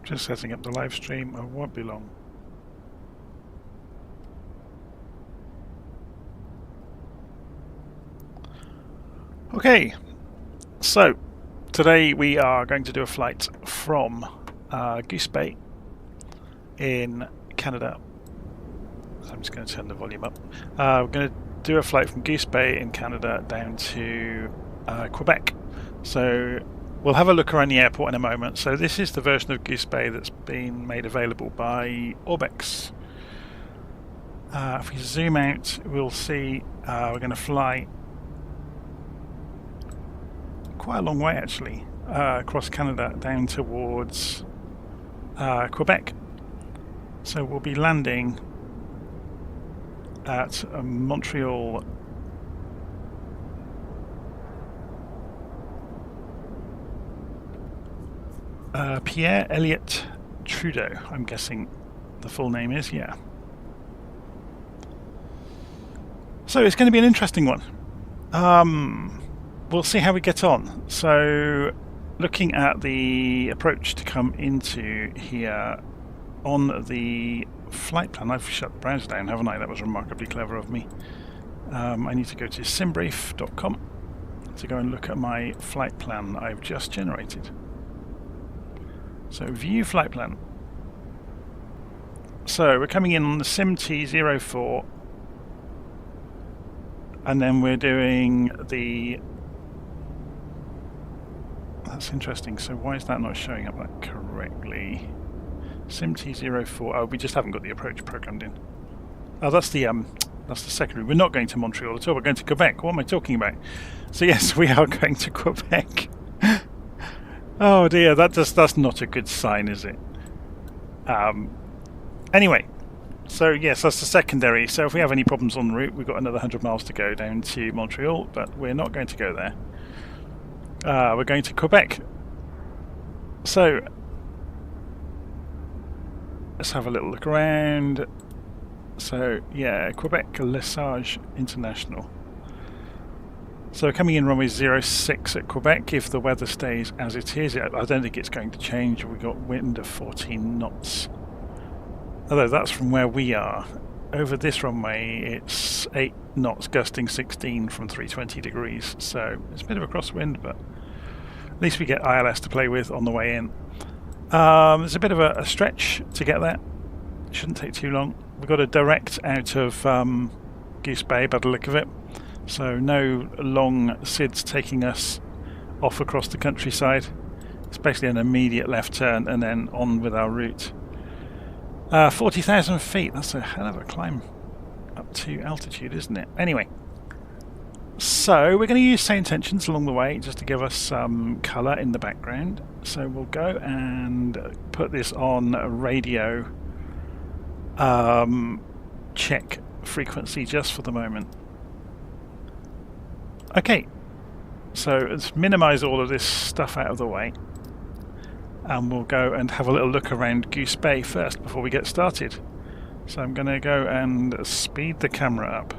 Just setting up the live stream. I won't be long. Okay, so today we are going to do a flight from Goose Bay in Canada. So I'm just going to turn the volume up. We're going to do a flight from Goose Bay in Canada down to Quebec. So we'll have a look around the airport in a moment. So this is the version of Goose Bay that's been made available by Orbx. If we zoom out, we'll see we're going to fly quite a long way actually, across Canada down towards Quebec. So we'll be landing at Montreal Pierre Elliott Trudeau, I'm guessing the full name is, yeah. So it's going to be an interesting one. We'll see how we get on. So looking at the approach to come into here on the flight plan, I've shut the browser down, haven't I? That was remarkably clever of me. I need to go to simbrief.com to go and look at my flight plan I've just generated. So view flight plan. So we're coming in on the SimT04, and then we're doing the... That's interesting. So why is that not showing up that correctly? SimT04. Oh, we just haven't got the approach programmed in. Oh, that's the secondary. We're not going to Montreal at all. We're going to Quebec. What am I talking about? So yes, we are going to Quebec. Oh dear, that's not a good sign, is it? Anyway, so yes, that's the secondary. So if we have any problems on the route, we've got another 100 miles to go down to Montreal, but we're not going to go there. We're going to Quebec. So let's have a little look around. So yeah, Quebec Lesage International. So coming in runway 06 at Quebec, if the weather stays as it is. I don't think it's going to change. We've got wind of 14 knots. Although that's from where we are. Over this runway it's 8 knots gusting 16 from 320 degrees. So it's a bit of a crosswind, but at least we get ILS to play with on the way in. There's a bit of a stretch to get there. It shouldn't take too long. We've got a direct out of Goose Bay by the look of it. So no long SIDs taking us off across the countryside. It's basically an immediate left turn and then on with our route. 40,000 feet, that's a hell of a climb up to altitude, isn't it? Anyway, so we're going to use SayIntentions along the way just to give us some colour in the background. So we'll go and put this on radio check frequency just for the moment. Okay, so let's minimise all of this stuff out of the way, and we'll go and have a little look around Goose Bay first before we get started. So I'm going to go and speed the camera up.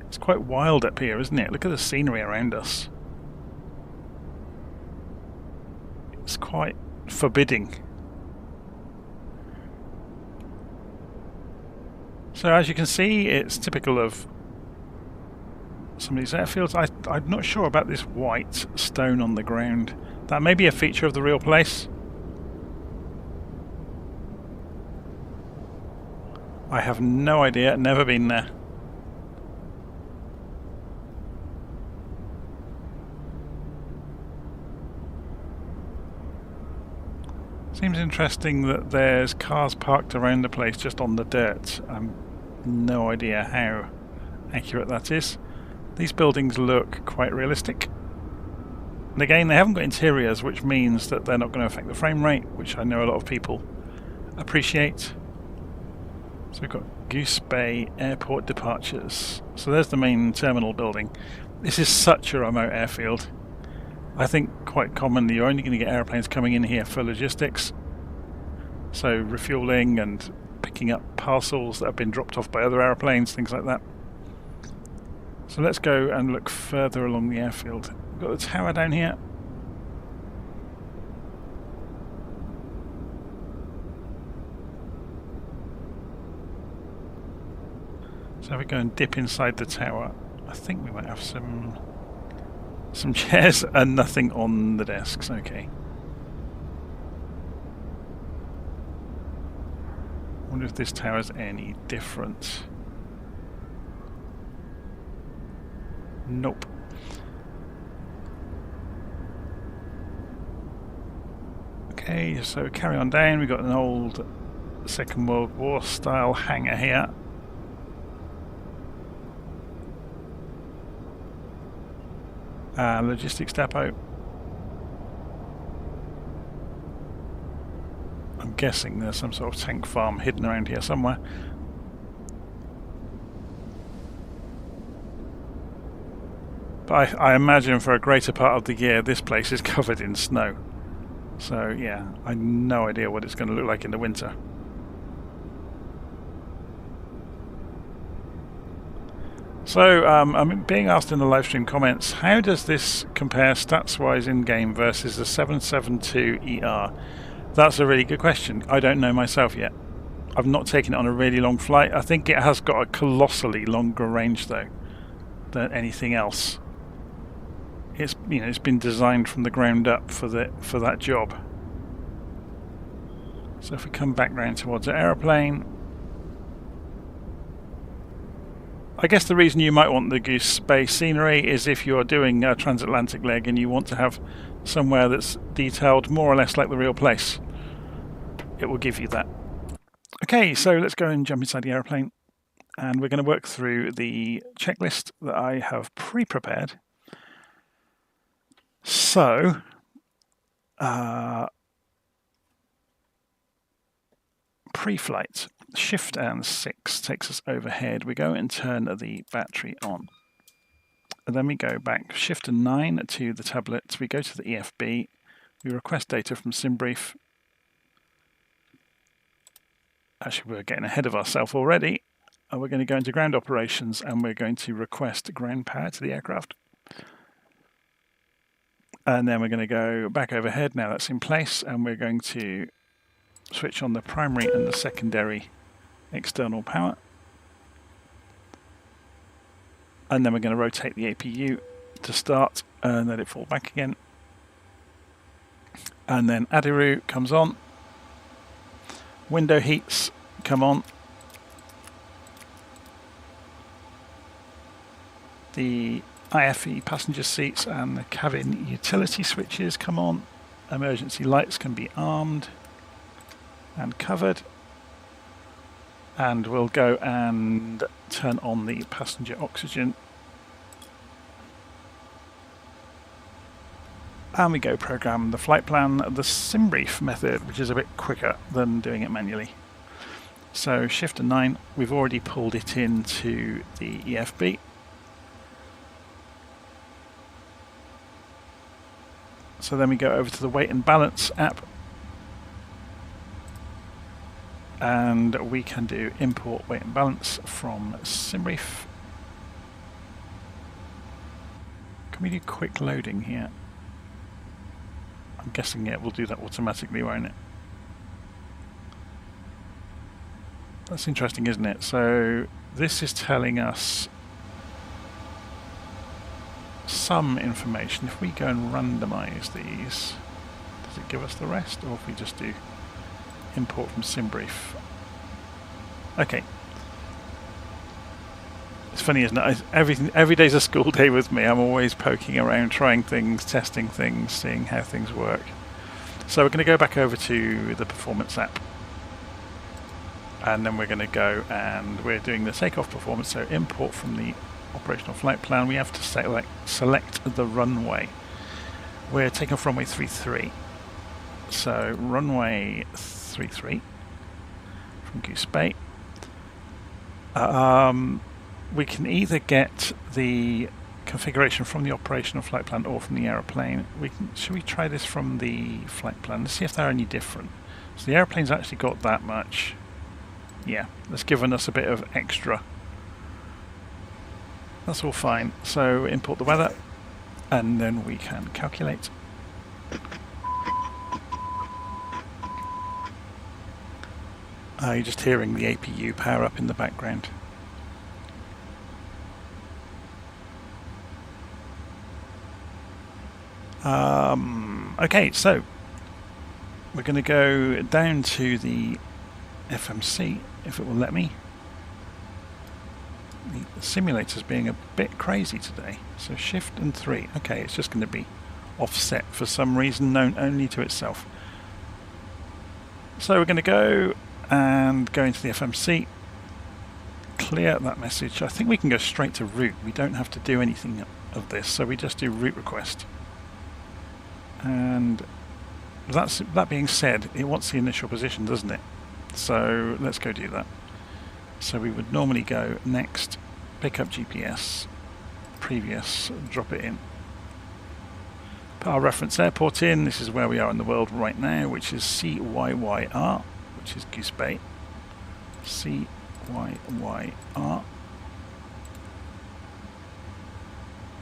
It's quite wild up here, isn't it? Look at the scenery around us. It's quite forbidding. So as you can see, it's typical of some of these airfields. I'm not sure about this white stone on the ground. That may be a feature of the real place. I have no idea, never been there. Seems interesting that there's cars parked around the place just on the dirt. No idea how accurate that is. These buildings look quite realistic. And again, they haven't got interiors, which means that they're not going to affect the frame rate, which I know a lot of people appreciate. So we've got Goose Bay Airport departures. So there's the main terminal building. This is such a remote airfield. I think quite commonly you're only going to get airplanes coming in here for logistics. So refueling and picking up parcels that have been dropped off by other airplanes, things like that. So let's go and look further along the airfield. We've got the tower down here. So if we go and dip inside the tower, I think we might have some chairs and nothing on the desks. Okay. I wonder if this tower is any different. Nope. Okay, so carry on down. We've got an old Second World War style hangar here. Logistics depot. I'm guessing there's some sort of tank farm hidden around here somewhere. But I imagine for a greater part of the year this place is covered in snow. So yeah, I have no idea what it's going to look like in the winter. So I'm being asked in the live stream comments, how does this compare stats-wise in-game versus the 777-200LR? That's a really good question. I don't know myself yet. I've not taken it on a really long flight. I think it has got a colossally longer range though than anything else. It's it's been designed from the ground up for that job. So if we come back round towards the aeroplane, I guess the reason you might want the Goose Bay scenery is if you're doing a transatlantic leg and you want to have somewhere that's detailed more or less like the real place. It will give you that. Okay, so let's go and jump inside the aeroplane, and we're going to work through the checklist that I have pre-prepared. So, pre-flight, shift and 6 takes us overhead. We go and turn the battery on. And then we go back, shift and 9 to the tablet. We go to the EFB. We request data from SimBrief. Actually, we're getting ahead of ourselves already. We're going to go into ground operations and we're going to request ground power to the aircraft. And then we're going to go back overhead. Now that's in place, and we're going to switch on the primary and the secondary external power. And then we're going to rotate the APU to start and let it fall back again. And then Adiru comes on. Window heats come on. The IFE passenger seats and the cabin utility switches come on. Emergency lights can be armed and covered. And we'll go and turn on the passenger oxygen. And we go program the flight plan, the SimBrief method, which is a bit quicker than doing it manually. So shift and 9, we've already pulled it into the EFB. So then we go over to the weight and balance app, and we can do import weight and balance from SimBrief. Can we do quick loading here? I'm guessing it will do that automatically, won't it? That's interesting, isn't it? So this is telling us some information. If we go and randomize these, does it give us the rest, or if we just do import from SimBrief? Okay. It's funny, isn't it? Every day's a school day with me. I'm always poking around, trying things, testing things, seeing how things work. So we're going to go back over to the performance app, and then we're going to go and we're doing the takeoff performance. So import from the operational flight plan. We have to select the runway. We're taking off runway 33. So runway 33 from Goose Bay. We can either get the configuration from the operational flight plan or from the aeroplane. Should we try this from the flight plan? Let's see if they're any different. So the aeroplane's actually got that much. Yeah, that's given us a bit of extra. That's all fine. So import the weather, and then we can calculate. You're just hearing the APU power up in the background. Okay, so we're going to go down to the FMC, if it will let me. The simulator's being a bit crazy today. So Shift and 3. Okay, it's just going to be offset for some reason known only to itself. So we're going to go and go into the FMC, clear that message. I think we can go straight to route. We don't have to do anything of this, so we just do route request. And that being said, it wants the initial position, doesn't it? So let's go do that. So we would normally go next, pick up GPS, previous, drop it in. Put our reference airport in. This is where we are in the world right now, which is CYYR, which is Goose Bay. CYYR.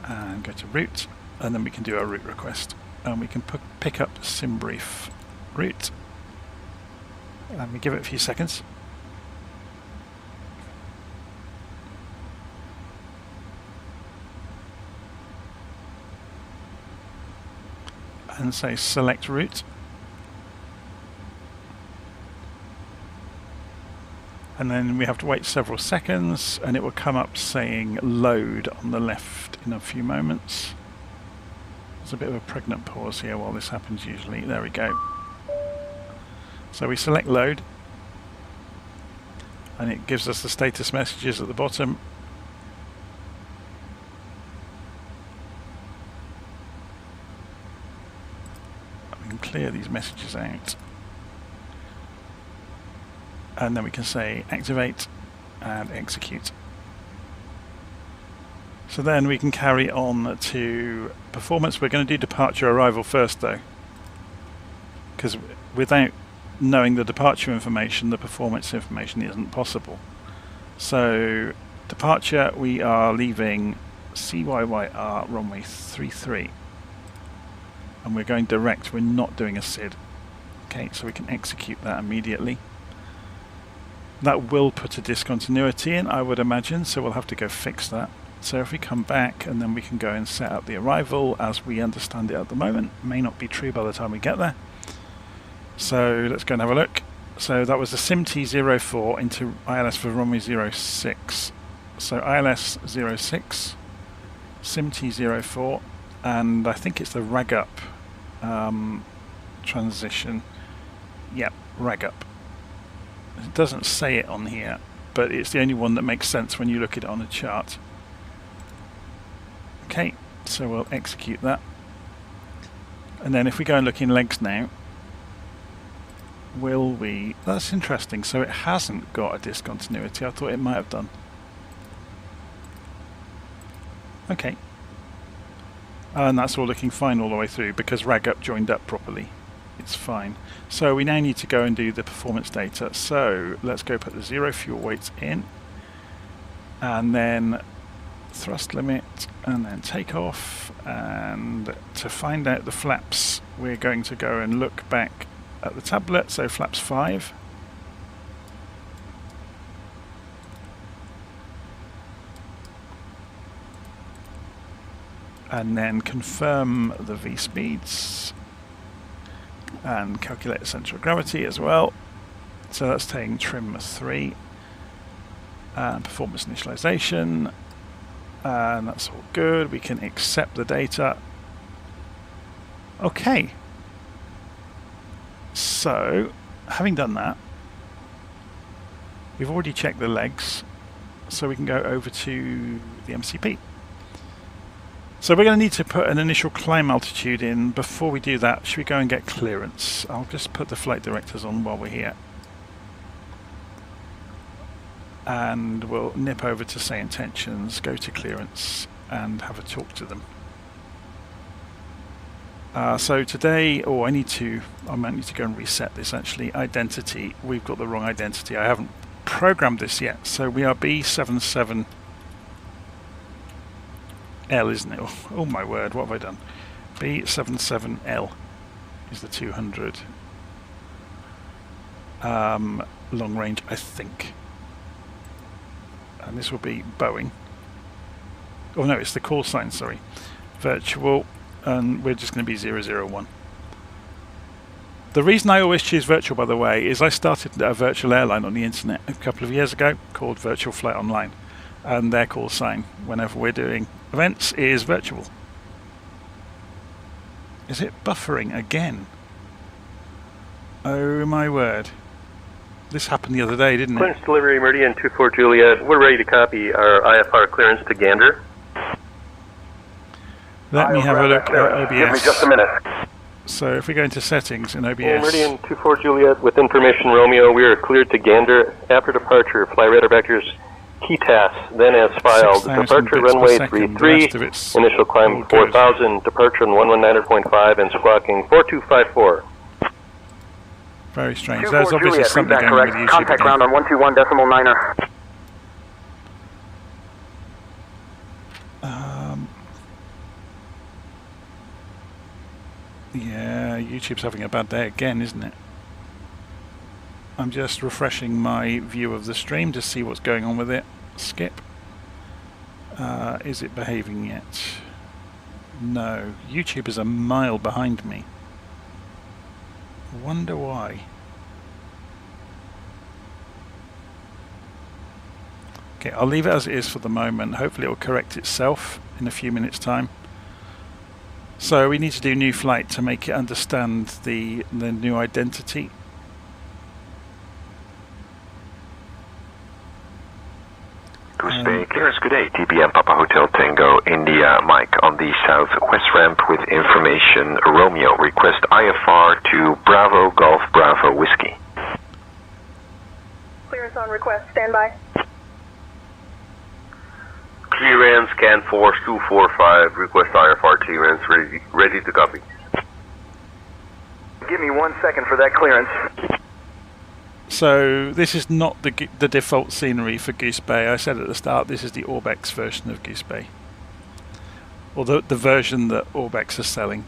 And go to route, and then we can do our route request. And we can pick up SimBrief route. And we give it a few seconds. And say select route, and then we have to wait several seconds and it will come up saying load on the left in a few moments. There's a bit of a pregnant pause here while this happens usually. There we go. So we select load and it gives us the status messages at the bottom. Clear these messages out, and then we can say activate and execute. So then we can carry on to performance. We're going to do departure arrival first though, because without knowing the departure information, the performance information isn't possible. So departure, we are leaving CYYR runway 33. And we're going direct, we're not doing a SID. Okay, so we can execute that immediately. That will put a discontinuity in, I would imagine, so we'll have to go fix that. So if we come back and then we can go and set up the arrival as we understand it at the moment. May not be true by the time we get there. So let's go and have a look. So that was the SIMT04 into ILS for runway 06. So ILS 06, SIMT04. And I think it's the rag up transition. Yep, rag up. It doesn't say it on here, but it's the only one that makes sense when you look at it on a chart. Okay, so we'll execute that. And then if we go and look in legs now, will we... That's interesting, so it hasn't got a discontinuity. I thought it might have done. Okay. And that's all looking fine all the way through because rag up joined up properly. It's fine. So we now need to go and do the performance data. So let's go put the 0 fuel weights in, and then thrust limit, and then takeoff. And to find out the flaps, we're going to go and look back at the tablet. So flaps 5. And then confirm the V speeds and calculate the centre of gravity as well. So that's taking trim 3 and performance initialization, and that's all good. We can accept the data. Okay, so having done that, we've already checked the legs, so we can go over to the MCP. So we're going to need to put an initial climb altitude in. Before we do that, should we go and get clearance? I'll just put the flight directors on while we're here. And we'll nip over to SayIntentions, go to clearance, and have a talk to them. So today, I might need to go and reset this actually. Identity, we've got the wrong identity. I haven't programmed this yet. So we are B77L, isn't it? Oh my word, what have I done? B77L is the 200 long range, I think. And this will be Boeing. Oh no, it's the call sign, sorry. Virtual and we're just going to be 001. The reason I always choose virtual, by the way, is I started a virtual airline on the internet a couple of years ago called Virtual Flight Online, and their call sign whenever we're doing events is virtual. Is it buffering again? Oh my word. This happened the other day, didn't it? Clearance delivery, Meridian 24 Juliet. We're ready to copy our IFR clearance to Gander. Let me have a look at OBS. Give me just a minute. So if we go into settings in OBS. Meridian 24 Juliet with information Romeo, we are cleared to Gander. After departure, fly radar vectors TTAS, then as filed. Departure runway 33, initial climb 4,000, departure on 119.5 and squawking 4254. Very strange. There's obviously something going on with YouTube. Contact ground on 121.9er. Yeah, YouTube's having a bad day again, isn't it? I'm just refreshing my view of the stream to see what's going on with it. Skip. Is it behaving yet? No. YouTube is a mile behind me. Wonder why. Okay, I'll leave it as it is for the moment. Hopefully it will correct itself in a few minutes' time. So we need to do new flight to make it understand the new identity. Goose Bay, clearance, good day. TBM Papa Hotel Tango India Mike on the southwest ramp with information Romeo. Request IFR to Bravo Golf Bravo Whiskey. Clearance on request, stand by. Clearance, scan force 245, request IFR clearance, ready to copy. Give me 1 second for that clearance. So this is not the default scenery for Goose Bay. I said at the start this is the Orbx version of Goose Bay, or the version that Orbx is selling.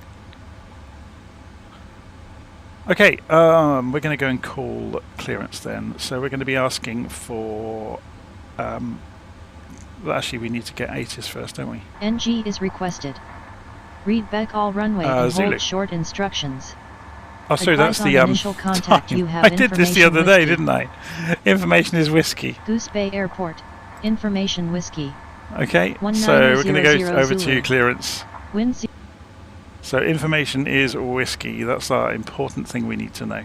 Okay, we're going to go and call clearance then. So we're going to be asking for well, actually we need to get ATIS first, don't we? NG is requested. Read back all runway and hold short instructions. Oh, sorry, that's the initial contact time. you have. I did this the other day, didn't I? Information is whiskey. Goose Bay Airport. Information whiskey. Okay, so we're going to go over to clearance. Wind so information is whiskey. That's our important thing we need to know.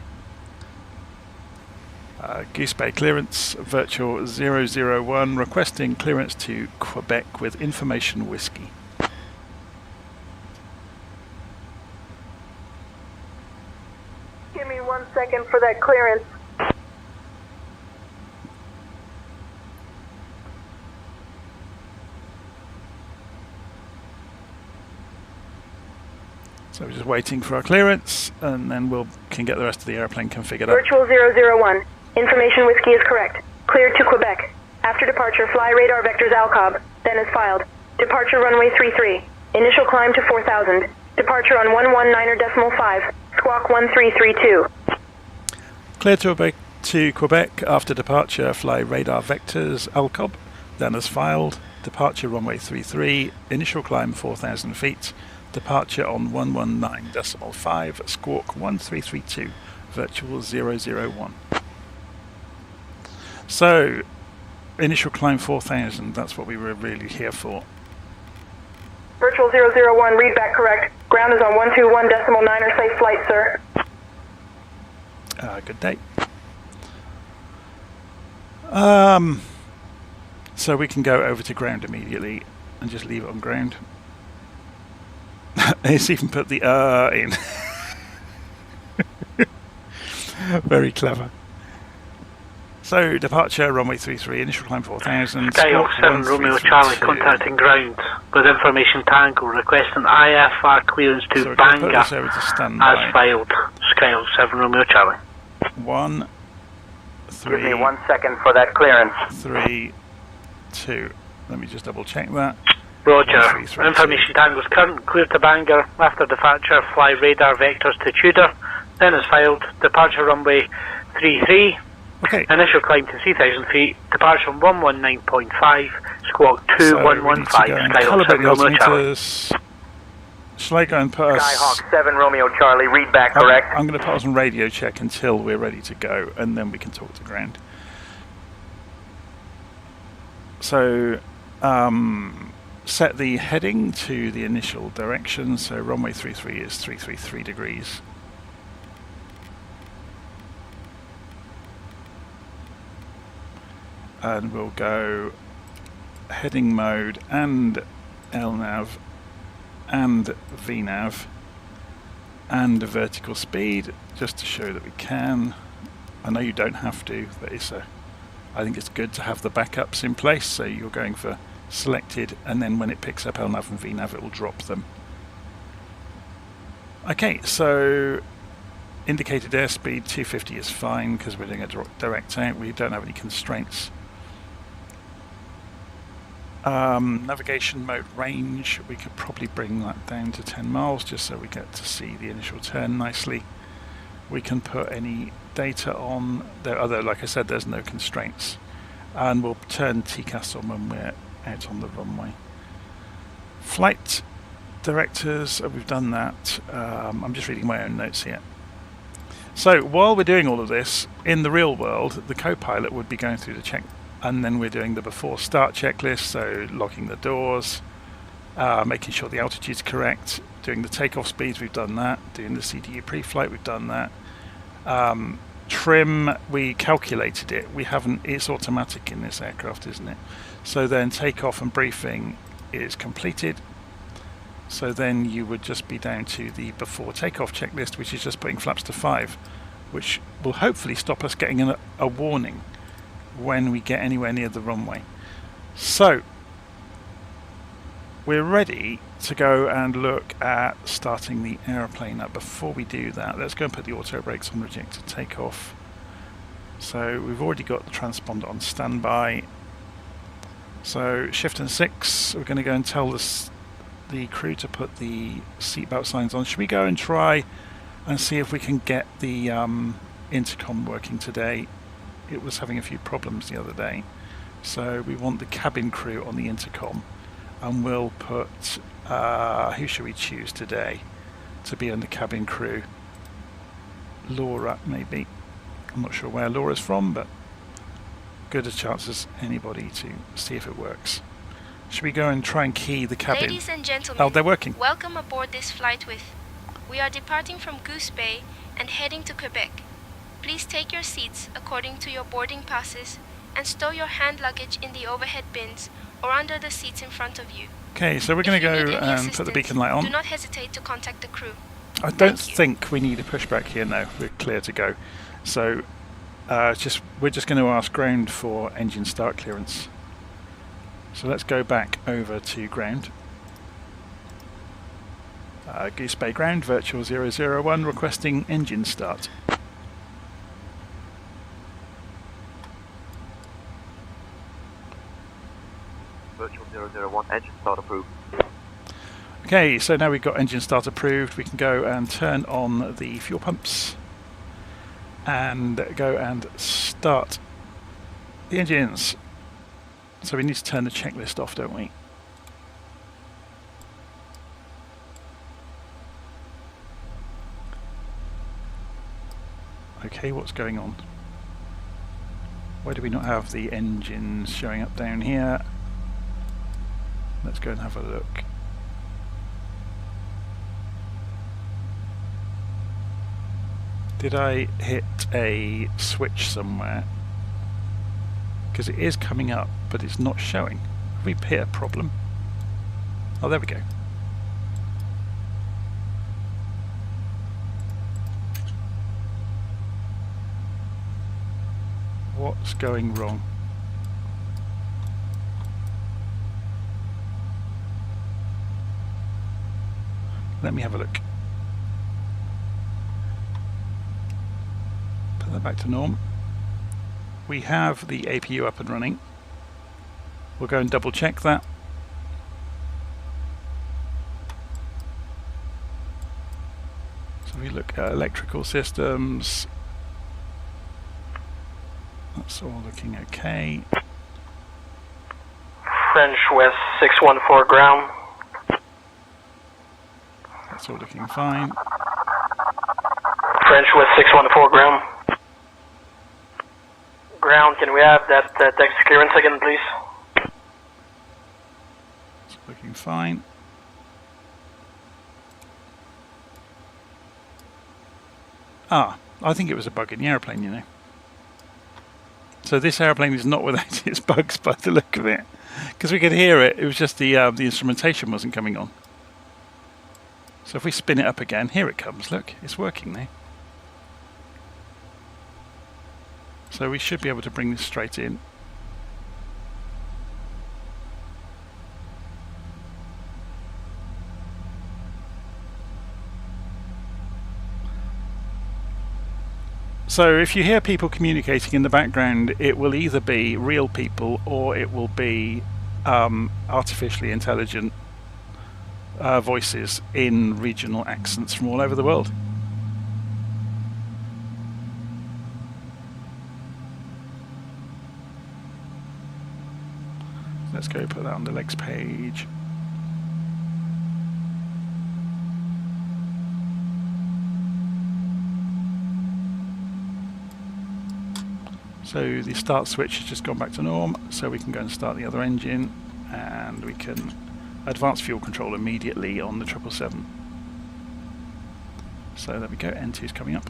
Goose Bay clearance, virtual 001, requesting clearance to Quebec with information whiskey. Give me 1 second for that clearance. So we're just waiting for our clearance, and then we can get the rest of the airplane configured up. Virtual 001, information whiskey is correct. Cleared to Quebec. After departure, fly radar vectors Alcob, then as filed. Departure runway 33, initial climb to 4,000. Departure on 119.5, squawk 1332. Cleared to Quebec. After departure, fly radar vectors Alcob, then as filed. Departure runway 33, initial climb 4,000 feet. Departure on 119.5, squawk 1332, virtual 001. So, initial climb 4,000, that's what we were really here for. Virtual 001, read back correct. Ground is on 121.9, safe flight, sir. Good day. So we can go over to ground immediately and just leave it on ground. It's even put the in. Very clever. So, departure, runway 33, initial climb 4,000. Skyhawk 7 Romeo Charlie contacting ground with information Tango, requesting IFR clearance to Bangor as filed. Skyhawk 7 Romeo Charlie. 1, 3. Give me 1 second for that clearance. 3, 2. Let me just double check that. Roger. 1, 3, 3, information Tango's current, cleared to Bangor. After departure, fly radar vectors to Tudor, then as filed. Departure runway 33. Okay. Initial climb to 3,000 feet. Departure on 119.5. Squawk 2115. So calibrate the altimeters. Shall I go and put us... Skyhawk 7 Romeo Charlie, read back, correct? I'm going to put us on radio check until we're ready to go, and then we can talk to ground. So, set the heading to the initial direction, so runway 33 is 333 degrees. And we'll go heading mode and LNAV and VNAV and vertical speed, just to show that we can. I know you don't have to, but I think it's good to have the backups in place, so you're going for selected, and then when it picks up LNAV and VNAV it will drop them. Okay, so indicated airspeed 250 is fine because we're doing a direct out, we don't have any constraints. Navigation mode range, we could probably bring that down to 10 miles just so we get to see the initial turn nicely. We can put any data on there, other, like I said, there's no constraints, and we'll turn TCAS on when we're out on the runway. Flight directors, we've done that. I'm just reading my own notes here. So while we're doing all of this, in the real world, the co-pilot would be going through the check, and then we're doing the before start checklist, so locking the doors, making sure the altitude's correct, doing the takeoff speeds, we've done that, doing the CDU pre-flight, we've done that. Trim, we calculated it, we haven't, it's automatic in this aircraft, isn't it? So then takeoff and briefing is completed. So then you would just be down to the before takeoff checklist, which is just putting flaps to 5, which will hopefully stop us getting a warning when we get anywhere near the runway. So we're ready to go and look at starting the aeroplane up. Before we do that, let's go and put the auto brakes on rejected takeoff. So we've already got the transponder on standby. So shift and 6, we're going to go and tell the crew to put the seatbelt signs on. Should we go and try and see if we can get the intercom working today? It was having a few problems the other day. So we want the cabin crew on the intercom, and we'll put, who should we choose today to be on the cabin crew? Laura, maybe. I'm not sure where Laura's from, but good a chance as anybody to see if it works. Should we go and try and key the cabin? Ladies and gentlemen, oh, they're working. Welcome aboard this flight we are departing from Goose Bay and heading to Quebec. Please take your seats according to your boarding passes and stow your hand luggage in the overhead bins or under the seats in front of you. Okay, so we're going to go and put the beacon light on. Do not hesitate to contact the crew. I don't think we need a pushback here. No, we're clear to go. So we're just going to ask ground for engine start clearance. So let's go back over to ground. Goose Bay ground, virtual 001, requesting engine start. Virtual 001, engine start approved. Okay, so now we've got engine start approved, we can go and turn on the fuel pumps and go and start the engines. So we need to turn the checklist off, don't we? Okay, what's going on? Why do we not have the engines showing up down here? Let's go and have a look. Did I hit a switch somewhere? Because it is coming up, but it's not showing. Have we hit a problem? Oh, there we go. What's going wrong? Let me have a look. Put that back to norm. We have the APU up and running. We'll go and double check that. So we look at electrical systems. That's all looking okay. French West 614 ground. It's all looking fine. French with 614 ground. Ground, can we have that taxi clearance again, please? It's looking fine. Ah, I think it was a bug in the airplane, you know. So this airplane is not without its bugs by the look of it. Because we could hear it, it was just the instrumentation wasn't coming on. So if we spin it up again, here it comes, look, it's working now. So we should be able to bring this straight in. So if you hear people communicating in the background, it will either be real people or it will be artificially intelligent voices in regional accents from all over the world. Let's go put that on the legs page. So the start switch has just gone back to norm, so we can go and start the other engine, and we can advance fuel control immediately on the 777. So there we go, N2 is coming up.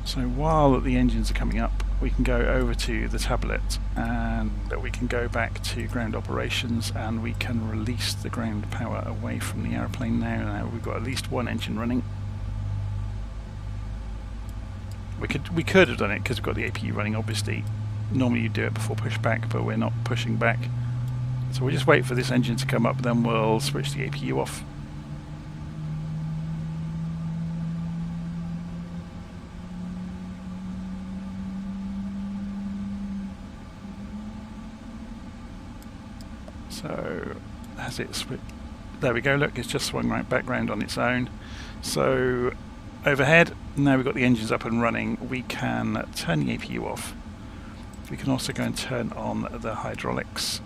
So while the engines are coming up, we can go over to the tablet and we can go back to ground operations, and we can release the ground power away from the airplane now. Now we've got at least one engine running. We could have done it because we've got the APU running, obviously. Normally you do it before pushback, but we're not pushing back. So we'll just wait for this engine to come up, then we'll switch the APU off. So has it switched? There we go, look, it's just swung right back round on its own. So overhead, now we've got the engines up and running, we can turn the APU off. We can also go and turn on the hydraulics.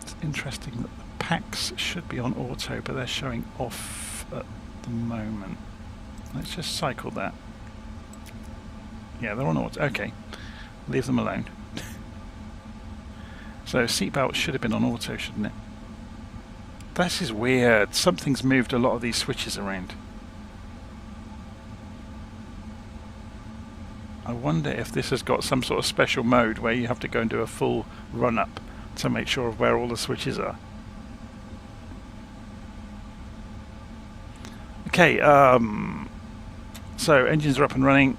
It's interesting that the packs should be on auto, but they're showing off at the moment. Let's just cycle that. Yeah, they're on auto. Okay, leave them alone. So seatbelt should have been on auto, shouldn't it? This is weird. Something's moved a lot of these switches around. I wonder if this has got some sort of special mode where you have to go and do a full run-up to make sure of where all the switches are. Okay, so engines are up and running.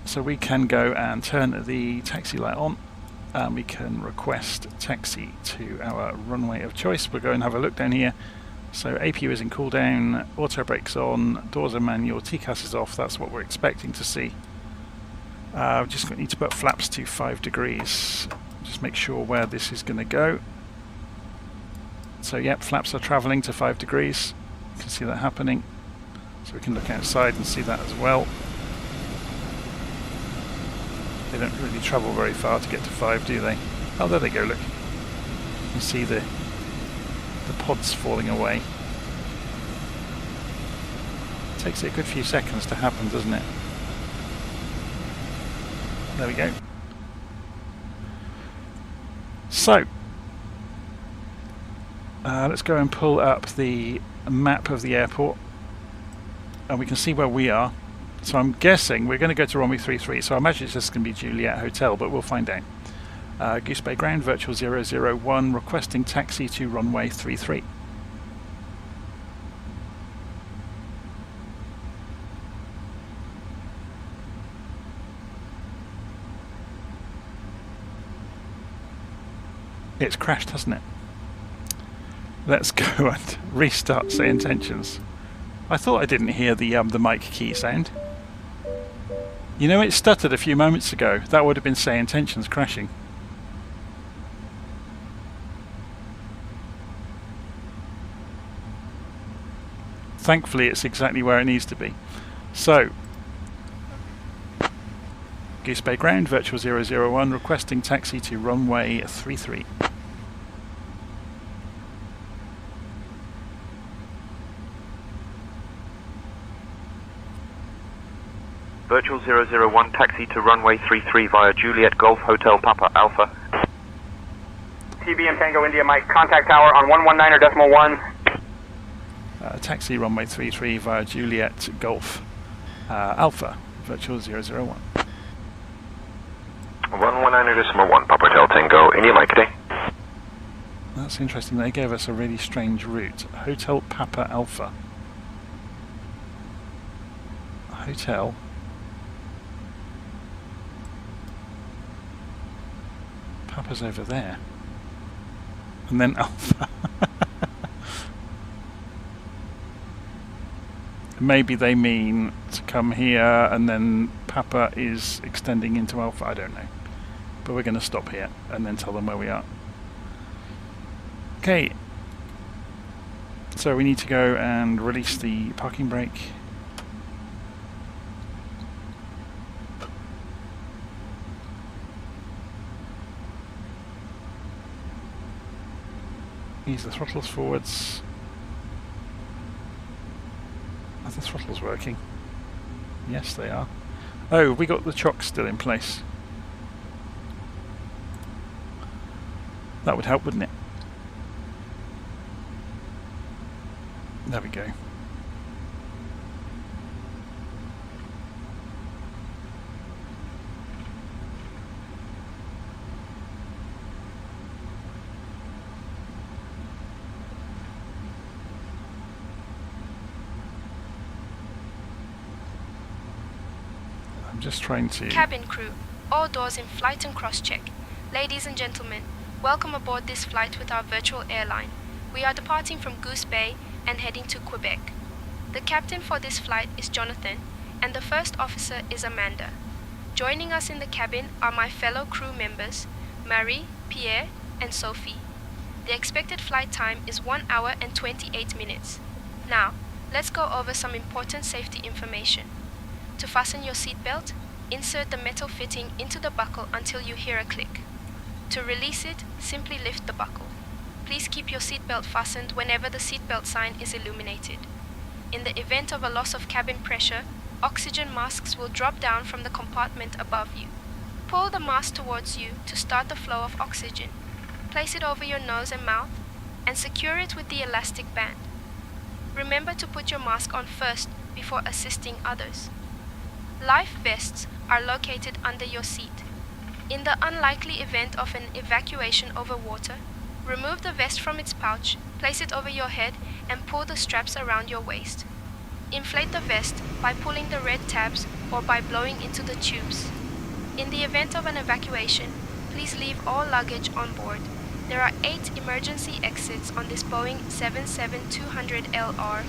So we can go and turn the taxi light on, and we can request taxi to our runway of choice. We'll go and have a look down here. So APU is in cool down, auto brakes on, doors are manual, TCAS is off. That's what we're expecting to see. Just need to put flaps to 5 degrees. Just make sure where this is going to go. So yep, flaps are travelling to 5 degrees. You can see that happening. So we can look outside and see that as well. They don't really travel very far to get to 5, do they? Oh, there they go, look. You can see the pods falling away. It takes it a good few seconds to happen, doesn't it? There we go. So, let's go and pull up the map of the airport, and we can see where we are. So I'm guessing we're going to go to runway 33, so I imagine it's just going to be Juliet Hotel, but we'll find out. Goose Bay ground, virtual 001, requesting taxi to runway 33. It's crashed, hasn't it? Let's go and restart SayIntentions. I thought I didn't hear the mic key sound. You know, it stuttered a few moments ago. That would have been SayIntentions crashing. Thankfully, it's exactly where it needs to be. So, Goose Bay ground, virtual 001, requesting taxi to runway 33. Virtual 001, taxi to runway 33 via Juliet Golf Hotel Papa Alpha. TBM Tango India Mike, contact tower on 119.1. Taxi runway 33 via Juliet Golf Alpha, virtual 001. 119.1, Papa Hotel Tango India Mike today. That's interesting, they gave us a really strange route. Hotel Papa Alpha. Hotel. Papa's over there. And then Alpha. Maybe they mean to come here and then Papa is extending into Alpha, I don't know. But we're going to stop here and then tell them where we are. Okay. So we need to go and release the parking brake. Ease the throttles forwards. Are the throttles working? Yes, they are. Oh, we got the chocks still in place. That would help, wouldn't it? There we go. Just trying to... Cabin crew, all doors in flight and cross-check. Ladies and gentlemen, welcome aboard this flight with our virtual airline. We are departing from Goose Bay and heading to Quebec. The captain for this flight is Jonathan, and the first officer is Amanda. Joining us in the cabin are my fellow crew members, Marie, Pierre, and Sophie. The expected flight time is 1 hour and 28 minutes. Now, let's go over some important safety information. To fasten your seatbelt, insert the metal fitting into the buckle until you hear a click. To release it, simply lift the buckle. Please keep your seatbelt fastened whenever the seatbelt sign is illuminated. In the event of a loss of cabin pressure, oxygen masks will drop down from the compartment above you. Pull the mask towards you to start the flow of oxygen. Place it over your nose and mouth, and secure it with the elastic band. Remember to put your mask on first before assisting others. Life vests are located under your seat. In the unlikely event of an evacuation over water, remove the vest from its pouch, place it over your head, and pull the straps around your waist. Inflate the vest by pulling the red tabs or by blowing into the tubes. In the event of an evacuation, please leave all luggage on board. There are 8 emergency exits on this Boeing 777-200LR,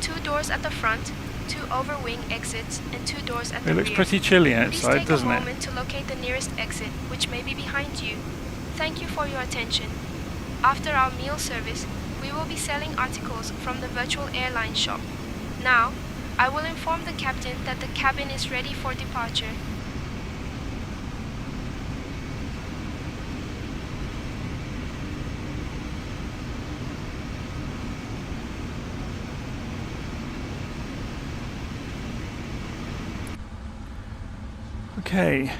2 doors at the front, 2 overwing exits, and 2 doors at the rear. It looks pretty chilly outside, doesn't it? Please take a moment to locate the nearest exit, which may be behind you. Thank you for your attention. After our meal service, we will be selling articles from the virtual airline shop. Now, I will inform the captain that the cabin is ready for departure. Okay.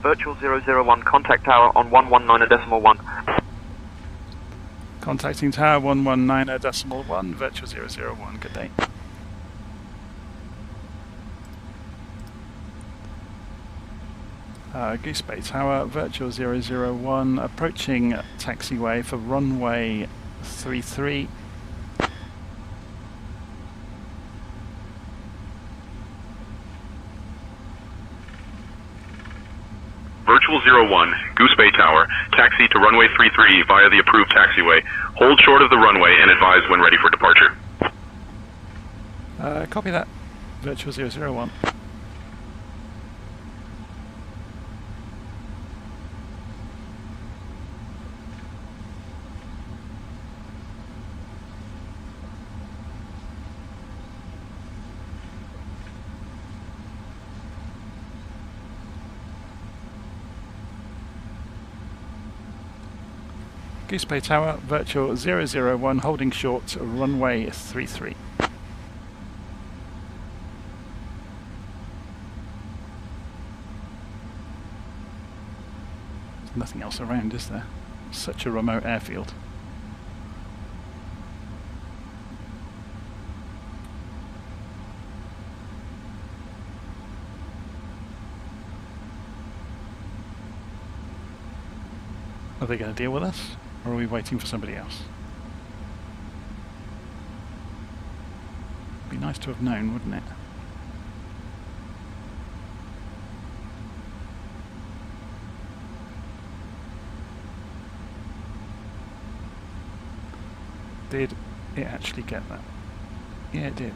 Virtual 001, contact tower on 119.1. Contacting tower 119.1, virtual 001, good day. Goose Bay Tower, virtual 001, approaching taxiway for runway 33. Virtual 01, Goose Bay Tower, taxi to runway 33 via the approved taxiway. Hold short of the runway and advise when ready for departure. Copy that. Virtual 001. Goose Bay Tower, virtual 001, holding short, runway 33. There's nothing else around, is there? Such a remote airfield. Are they going to deal with us, or are we waiting for somebody else? Be nice to have known, wouldn't it? Did it actually get that? Yeah, it did.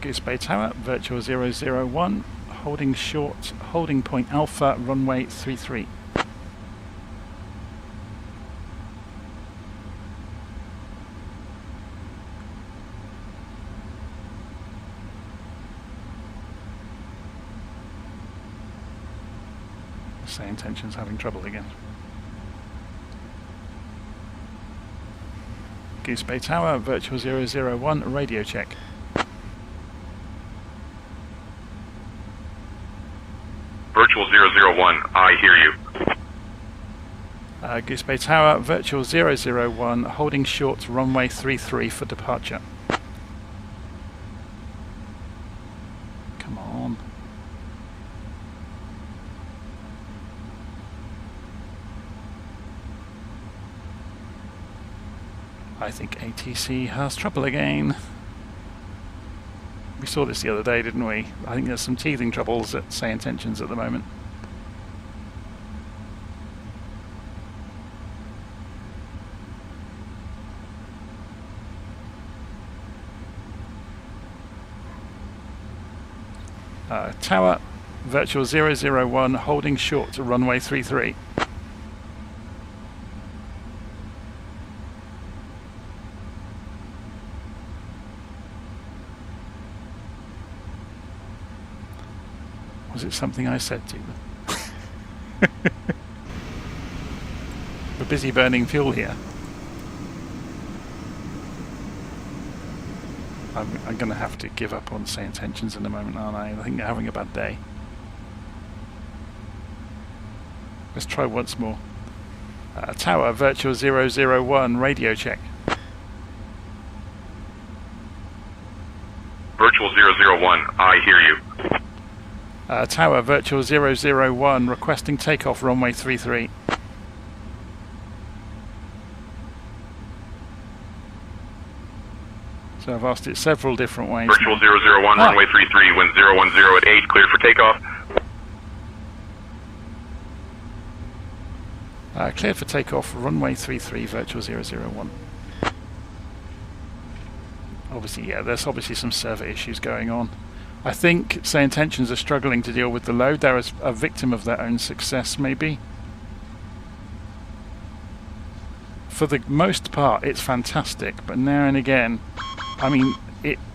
Goose Bay Tower, virtual 001, holding short, holding point Alpha, runway 33. SayIntentions having trouble again. Goose Bay Tower, virtual 001, radio check. Virtual 001, I hear you. Goose Bay Tower, virtual 001, holding short, runway 33 for departure. Come on. I think ATC has trouble again. We saw this the other day, didn't we? I think there's some teething troubles at SayIntentions at the moment. Tower, virtual 001, holding short to runway 33. Was it something I said to them? We're busy burning fuel here. I'm going to have to give up on SayIntentions in a moment, aren't I? I think they're having a bad day. Let's try once more. Tower, virtual 001, radio check. Virtual 001, I hear you. Tower, virtual 001, requesting takeoff, runway 33. So I've asked it several different ways. Virtual 001, runway 33, wind 010 at 8, cleared for takeoff. Cleared for takeoff, runway 33, virtual 001. Obviously, yeah, there's obviously some server issues going on. I think SayIntentions are struggling to deal with the load. They're a victim of their own success, maybe. For the most part, it's fantastic, but now and again, I mean,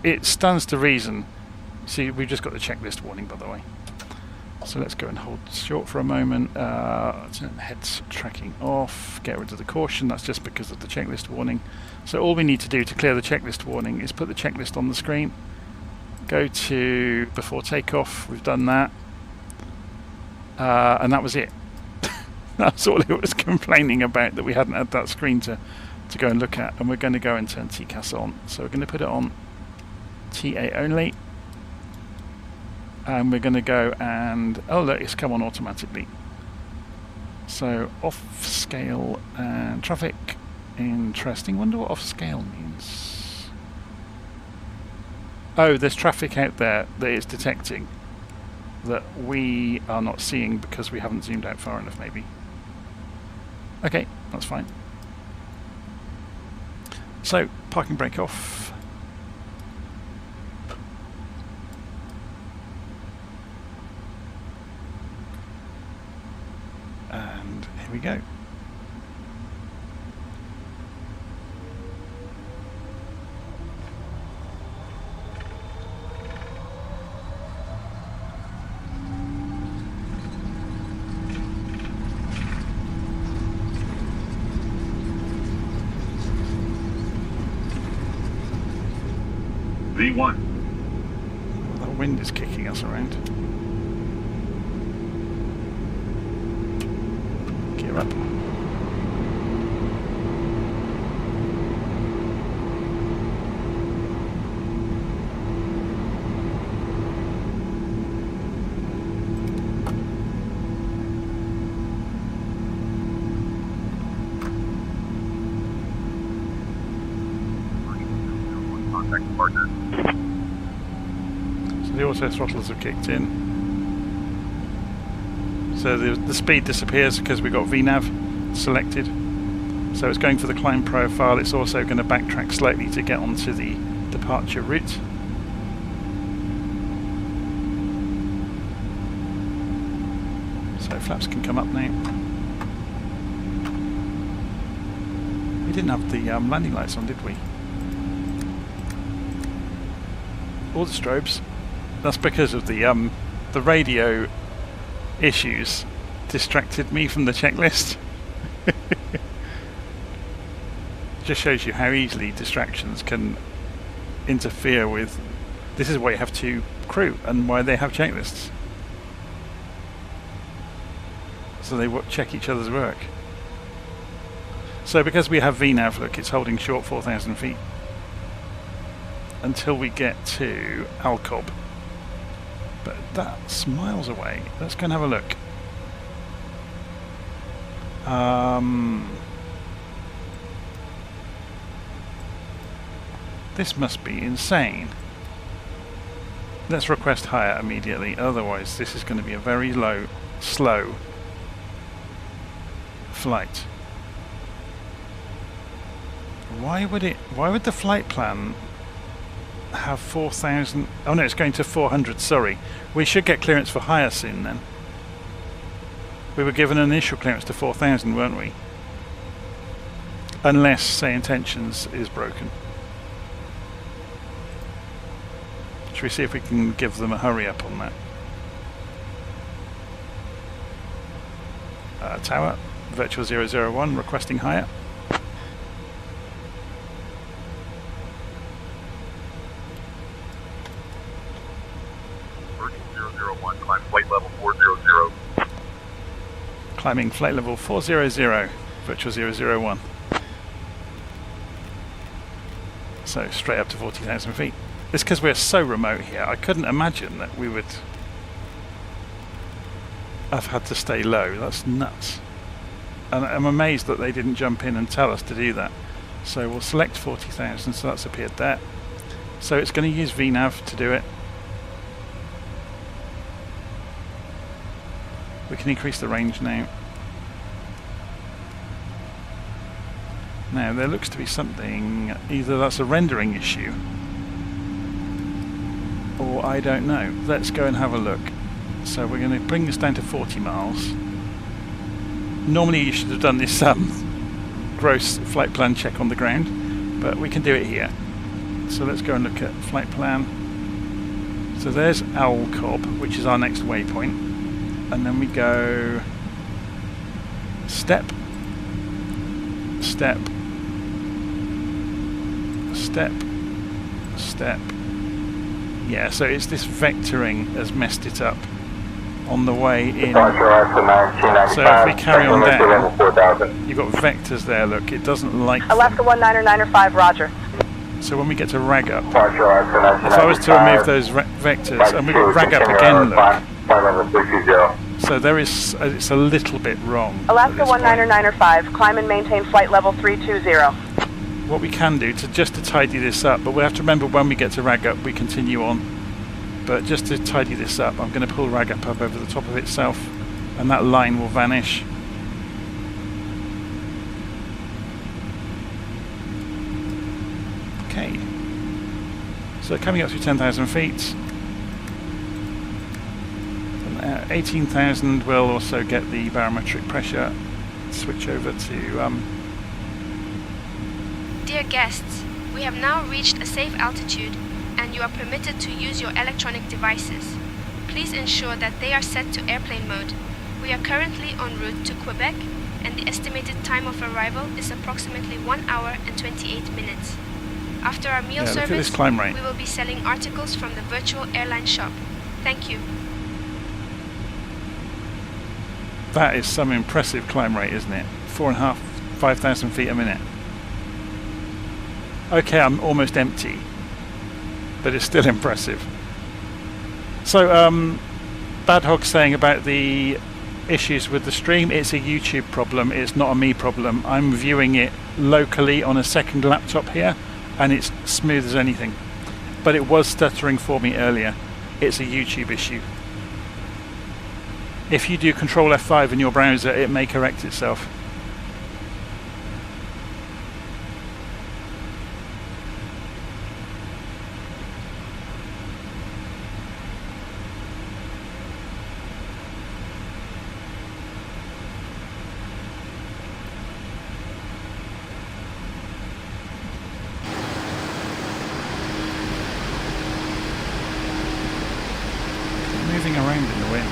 it stands to reason. See, we've just got the checklist warning, by the way. So let's go and hold short for a moment. Turn heads tracking off. Get rid of the caution. That's just because of the checklist warning. So all we need to do to clear the checklist warning is put the checklist on the screen. Go to before takeoff. We've done that. And that was it. That's all it was complaining about, that we hadn't had that screen to go and look at. And we're going to go and turn TCAS on. So we're going to put it on TA only. And we're going to go and, oh look, it's come on automatically. So off scale and traffic. Interesting. Wonder what off scale means. Oh, there's traffic out there that it's detecting that we are not seeing because we haven't zoomed out far enough, maybe. Okay, that's fine. So, parking brake off. And here we go. V1. That wind is kicking us around. Gear up. So the auto throttles have kicked in. So the speed disappears because we've got VNAV selected. So it's going for the climb profile. It's also going to backtrack slightly to get onto the departure route. So flaps can come up now. We didn't have the landing lights on, did we? All the strobes. That's because of the radio issues distracted me from the checklist. Just shows you how easily distractions can interfere with. This is why you have two crew and why they have checklists, so they check each other's work. So because we have VNAV, look, it's holding short 4,000 feet until we get to Alcob, but that's miles away. Let's go and have a look. This must be insane. Let's request higher immediately, otherwise this is going to be a very slow flight. Why would the flight plan have 4,000? Oh no, it's going to 400, sorry. We should get clearance for higher soon then. We were given an initial clearance to 4,000, weren't we? Unless, say, intentions is broken. Should we see if we can give them a hurry up on that? Tower, virtual 001, requesting higher. Climb flight level 400. Climbing flight level 400, virtual 001. So straight up to 40,000 feet. It's because we're so remote here. I couldn't imagine that we would have had to stay low. That's nuts. And I'm amazed that they didn't jump in and tell us to do that. So we'll select 40,000, so that's appeared there. So it's going to use VNAV to do it. We can increase the range now. Now there looks to be something, either that's a rendering issue or I don't know. Let's go and have a look. So we're going to bring this down to 40 miles. Normally you should have done this gross flight plan check on the ground, but we can do it here. So let's go and look at flight plan. So there's Alcob, which is our next waypoint. And then we go step, step, step, step. Yeah, so it's this vectoring has messed it up on the way in. So if we carry on down, you've got vectors there, look, it doesn't like Alaska 199er5, roger. So when we get to rag up, if I was to remove those vectors, and we got rag up again, look. So there is, it's a little bit wrong. Alaska 199er5, climb and maintain flight level 320. What we can do just to tidy this up, but we have to remember when we get to rag up we continue on. But just to tidy this up, I'm going to pull rag up over the top of itself, and that line will vanish. Okay. So coming up to 10,000 feet. 18,000 will also get the barometric pressure. Switch over to Dear guests, we have now reached a safe altitude and you are permitted to use your electronic devices. Please ensure that they are set to airplane mode. We are currently en route to Quebec and the estimated time of arrival is approximately 1 hour and 28 minutes. After our meal look at this service, climb rate. we will be selling articles from the virtual airline shop. Thank you. That is some impressive climb rate, isn't it? 4,500, 5,000 feet a minute. Okay, I'm almost empty, but it's still impressive. So, Bad Hog saying about the issues with the stream, it's a YouTube problem, it's not a me problem. I'm viewing it locally on a second laptop here, and it's smooth as anything. But it was stuttering for me earlier. It's a YouTube issue. If you do Control F5 in your browser, it may correct itself. Moving around in the wind.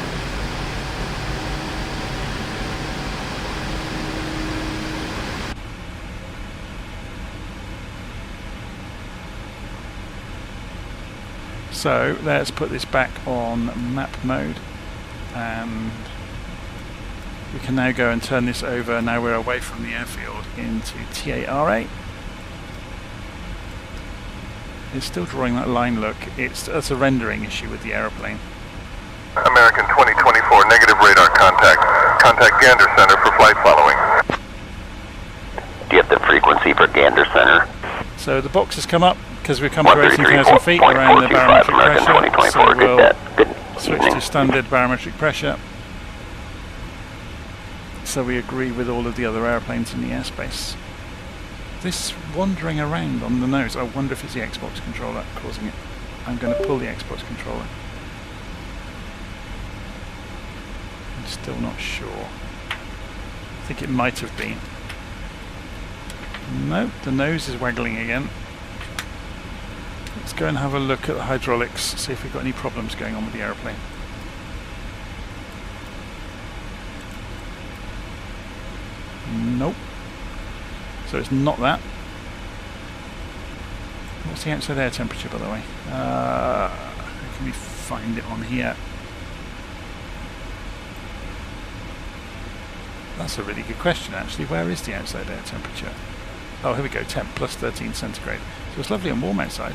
So let's put this back on map mode, and we can now go and turn this over. Now we're away from the airfield into TARA. It's still drawing that line look. That's a rendering issue with the aeroplane. American 2024, negative radar contact. Contact Gander Center for flight following. Do you have the frequency for Gander Center? So the box has come up because we've come to 18,000 feet around the barometric pressure. So we'll switch to standard barometric pressure. So we agree with all of the other airplanes in the airspace. This wandering around on the nose, I wonder if it's the Xbox controller causing it. I'm going to pull the Xbox controller. I'm still not sure. I think it might have been. Nope, the nose is waggling again. Let's go and have a look at the hydraulics, see if we've got any problems going on with the aeroplane. Nope. So it's not that. What's the outside air temperature, by the way? How can we find it on here? That's a really good question, actually. Where is the outside air temperature? Oh, here we go, temp, plus 13 centigrade. So it's lovely and warm outside.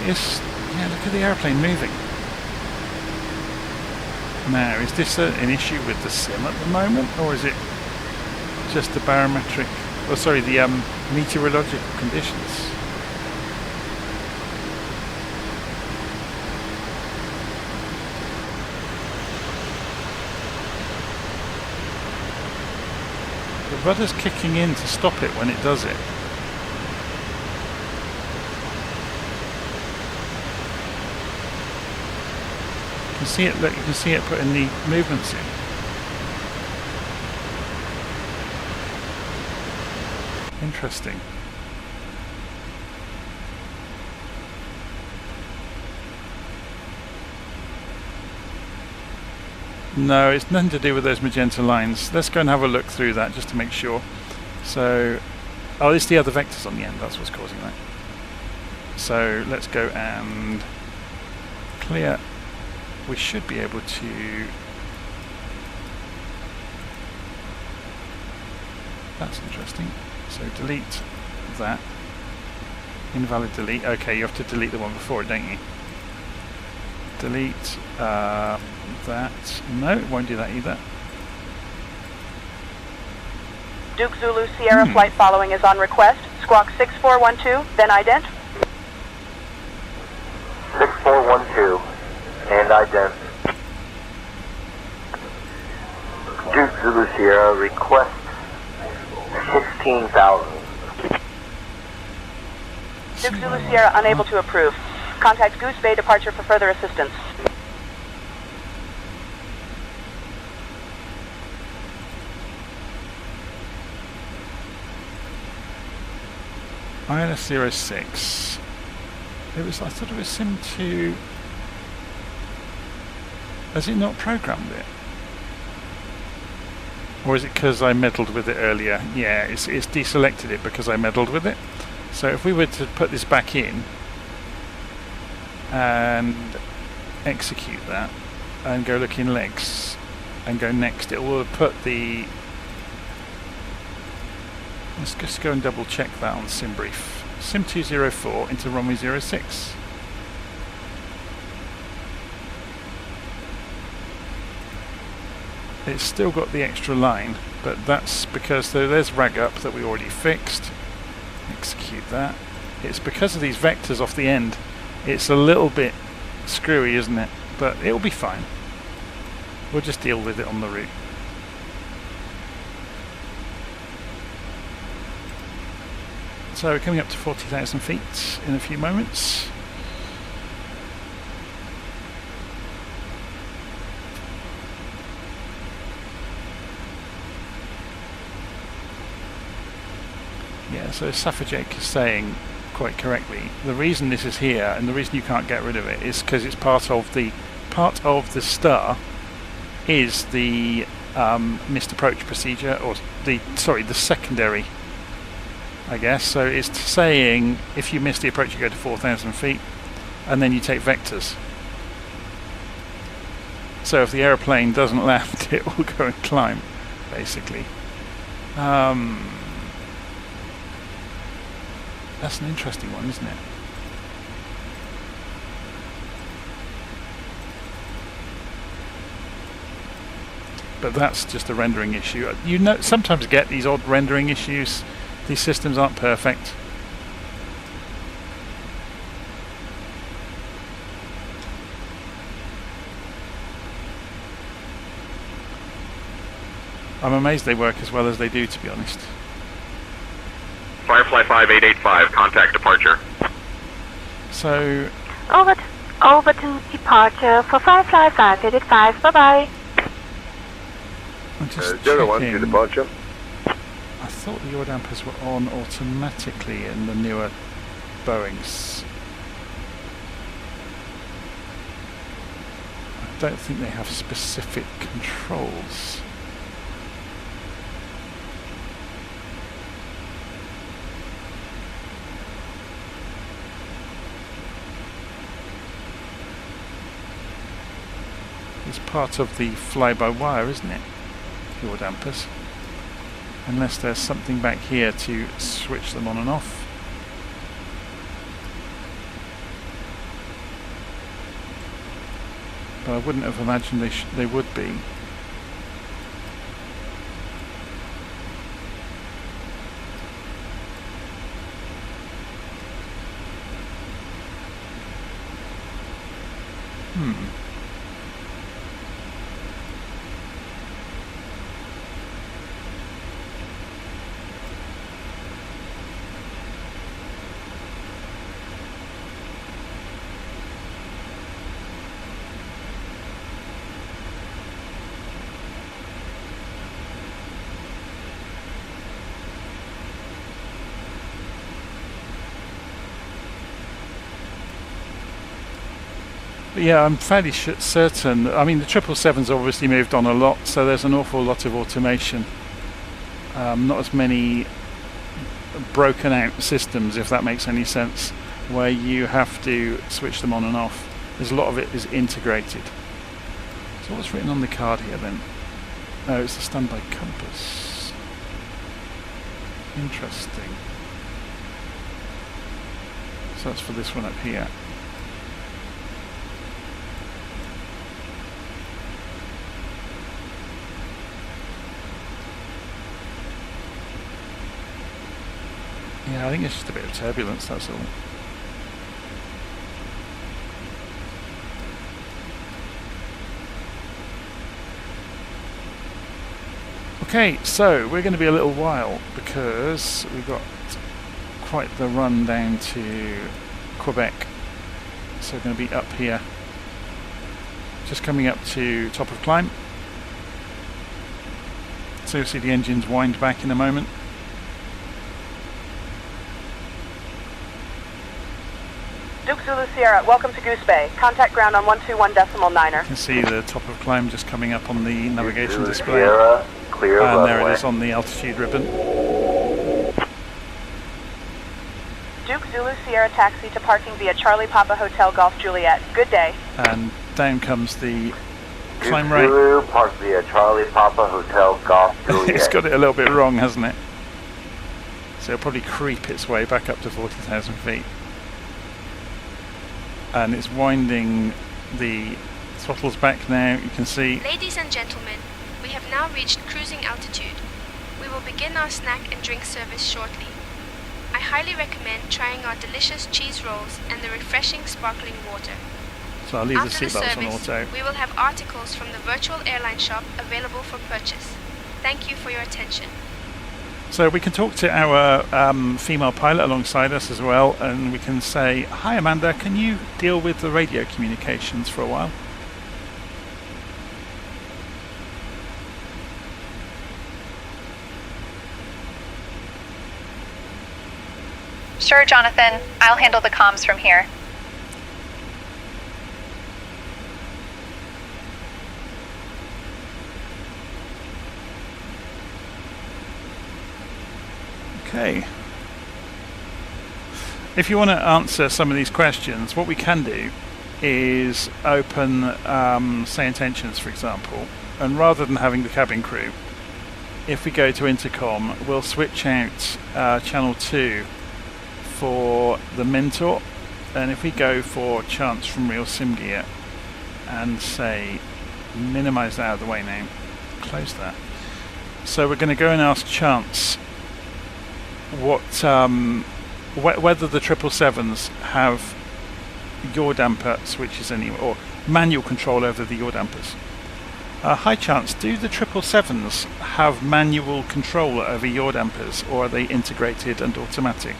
Yeah, look at the airplane moving. Now, is this an issue with the sim at the moment, or is it just the barometric, oh sorry, the meteorological conditions? The rudder's kicking in to stop it when it does it. You can see it, look, you can see it putting the movements in. Interesting. No, it's nothing to do with those magenta lines. Let's go and have a look through that just to make sure. So, oh, it's the other vectors on the end, that's what's causing that. So let's go and clear. We should be able to. That's interesting. So delete that. Invalid delete. Okay, you have to delete the one before it, don't you? Delete that. No, it won't do that either. Duke Zulu Sierra flight following is on request. Squawk 6412, then ident. 6412. And ident. Duke Zulu Sierra, request 16,000. Duke Zulu Sierra unable to approve. Contact Goose Bay departure for further assistance. ILS 06. I thought it was SIM 2. Has it not programmed it? Or is it because I meddled with it earlier? Yeah, it's deselected it because I meddled with it. So if we were to put this back in and execute that and go look in legs and go next, it will put the... Let's just go and double check that on SimBrief. Sim204 into runway 06. It's still got the extra line, but that's because there's rag up that we already fixed. Execute that. It's because of these vectors off the end. It's a little bit screwy, isn't it? But it'll be fine. We'll just deal with it on the route. So we're coming up to 40,000 feet in a few moments. Yeah, so Safajek is saying quite correctly, the reason this is here and the reason you can't get rid of it is because it's part of the star is the missed approach procedure, or the secondary, I guess. So it's saying if you miss the approach you go to 4,000 feet and then you take vectors. So if the aeroplane doesn't land, it will go and climb, basically. That's an interesting one, isn't it? But that's just a rendering issue. You know, sometimes get these odd rendering issues. These systems aren't perfect. I'm amazed they work as well as they do, to be honest. Firefly 5885, contact departure. So... Over to departure for Firefly 5885, bye-bye. I'm just 01 to departure. I thought the yaw dampers were on automatically in the newer Boeings. I don't think they have specific controls. It's part of the fly-by-wire, isn't it? Yaw dampers. Unless there's something back here to switch them on and off. But I wouldn't have imagined they would be. But yeah, I'm fairly certain. I mean, the 777's obviously moved on a lot, so there's an awful lot of automation. Not as many broken out systems, if that makes any sense, where you have to switch them on and off. There's a lot of it is integrated. So what's written on the card here then? Oh, it's the standby compass. Interesting. So that's for this one up here. Yeah, I think it's just a bit of turbulence, that's all. Okay, so we're going to be a little while because we've got quite the run down to Quebec. So we're going to be up here, just coming up to top of climb. So you'll see the engines wind back in a moment. Duke Zulu Sierra, welcome to Goose Bay. Contact ground on 121.9er. You can see the top of climb just coming up on the navigation Zulu display. Sierra, clear and runway. there it is on the altitude ribbon. Duke Zulu Sierra taxi to parking via Charlie Papa Hotel Golf Juliet. Good day. And down comes the climb Duke rate. Zulu, park via Charlie Papa Hotel Golf Juliet. It's got it a little bit wrong, hasn't it? So it'll probably creep its way back up to 40,000 feet. And it's winding the throttles back now, you can see. Ladies and gentlemen, we have now reached cruising altitude. We will begin our snack and drink service shortly. I highly recommend trying our delicious cheese rolls and the refreshing sparkling water. So I'll leave After the seatbelts on auto. we will have articles from the virtual airline shop available for purchase. Thank you for your attention. So we can talk to our female pilot alongside us as well, and we can say, "Hi Amanda, can you deal with the radio communications for a while?" Sure, Jonathan. I'll handle the comms from here. Okay. If you want to answer some of these questions, what we can do is open SayIntentions, for example, and rather than having the cabin crew, if we go to intercom, we'll switch out channel 2 for the Mentor, and if we go for Chance from Real Sim Gear and say minimize that out of the way now, close that. So we're going to go and ask Chance what whether the 777s have yaw damper switches anywhere, or manual control over the yaw dampers. Hi Chance, do the 777s have manual control over yaw dampers, or are they integrated and automatic?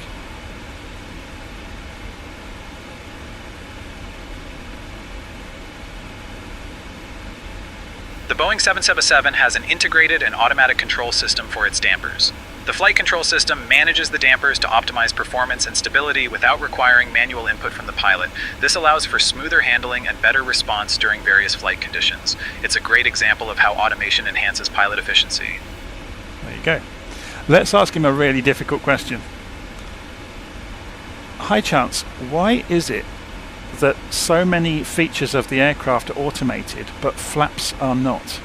The Boeing 777 has an integrated and automatic control system for its dampers. The flight control system manages the dampers to optimize performance and stability without requiring manual input from the pilot. This allows for smoother handling and better response during various flight conditions. It's a great example of how automation enhances pilot efficiency. There you go. Let's ask him a really difficult question. Hi Chance, why is it that so many features of the aircraft are automated but flaps are not?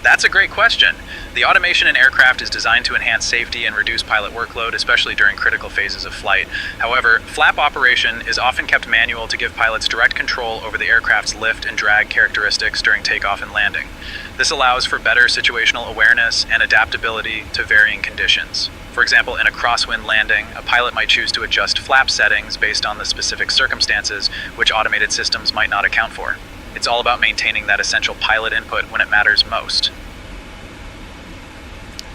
That's a great question. The automation in aircraft is designed to enhance safety and reduce pilot workload, especially during critical phases of flight. However, flap operation is often kept manual to give pilots direct control over the aircraft's lift and drag characteristics during takeoff and landing. This allows for better situational awareness and adaptability to varying conditions. For example, in a crosswind landing, a pilot might choose to adjust flap settings based on the specific circumstances, which automated systems might not account for. It's all about maintaining that essential pilot input when it matters most.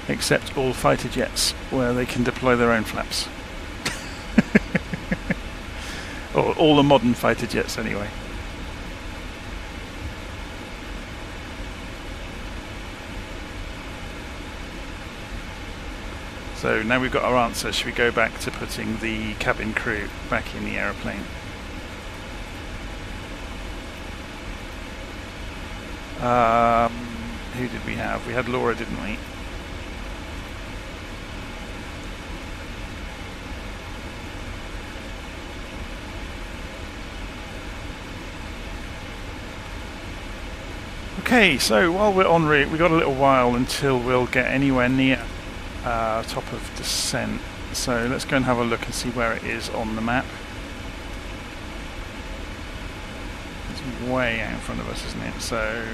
Except all fighter jets, where they can deploy their own flaps. Or all the modern fighter jets anyway. So now we've got our answer, should we go back to putting the cabin crew back in the aeroplane? Who did we have? We had Laura, didn't we? Okay, so while we're en route, we've got a little while until we'll get anywhere near top of descent. So let's go and have a look and see where it is on the map. It's way out in front of us, isn't it? So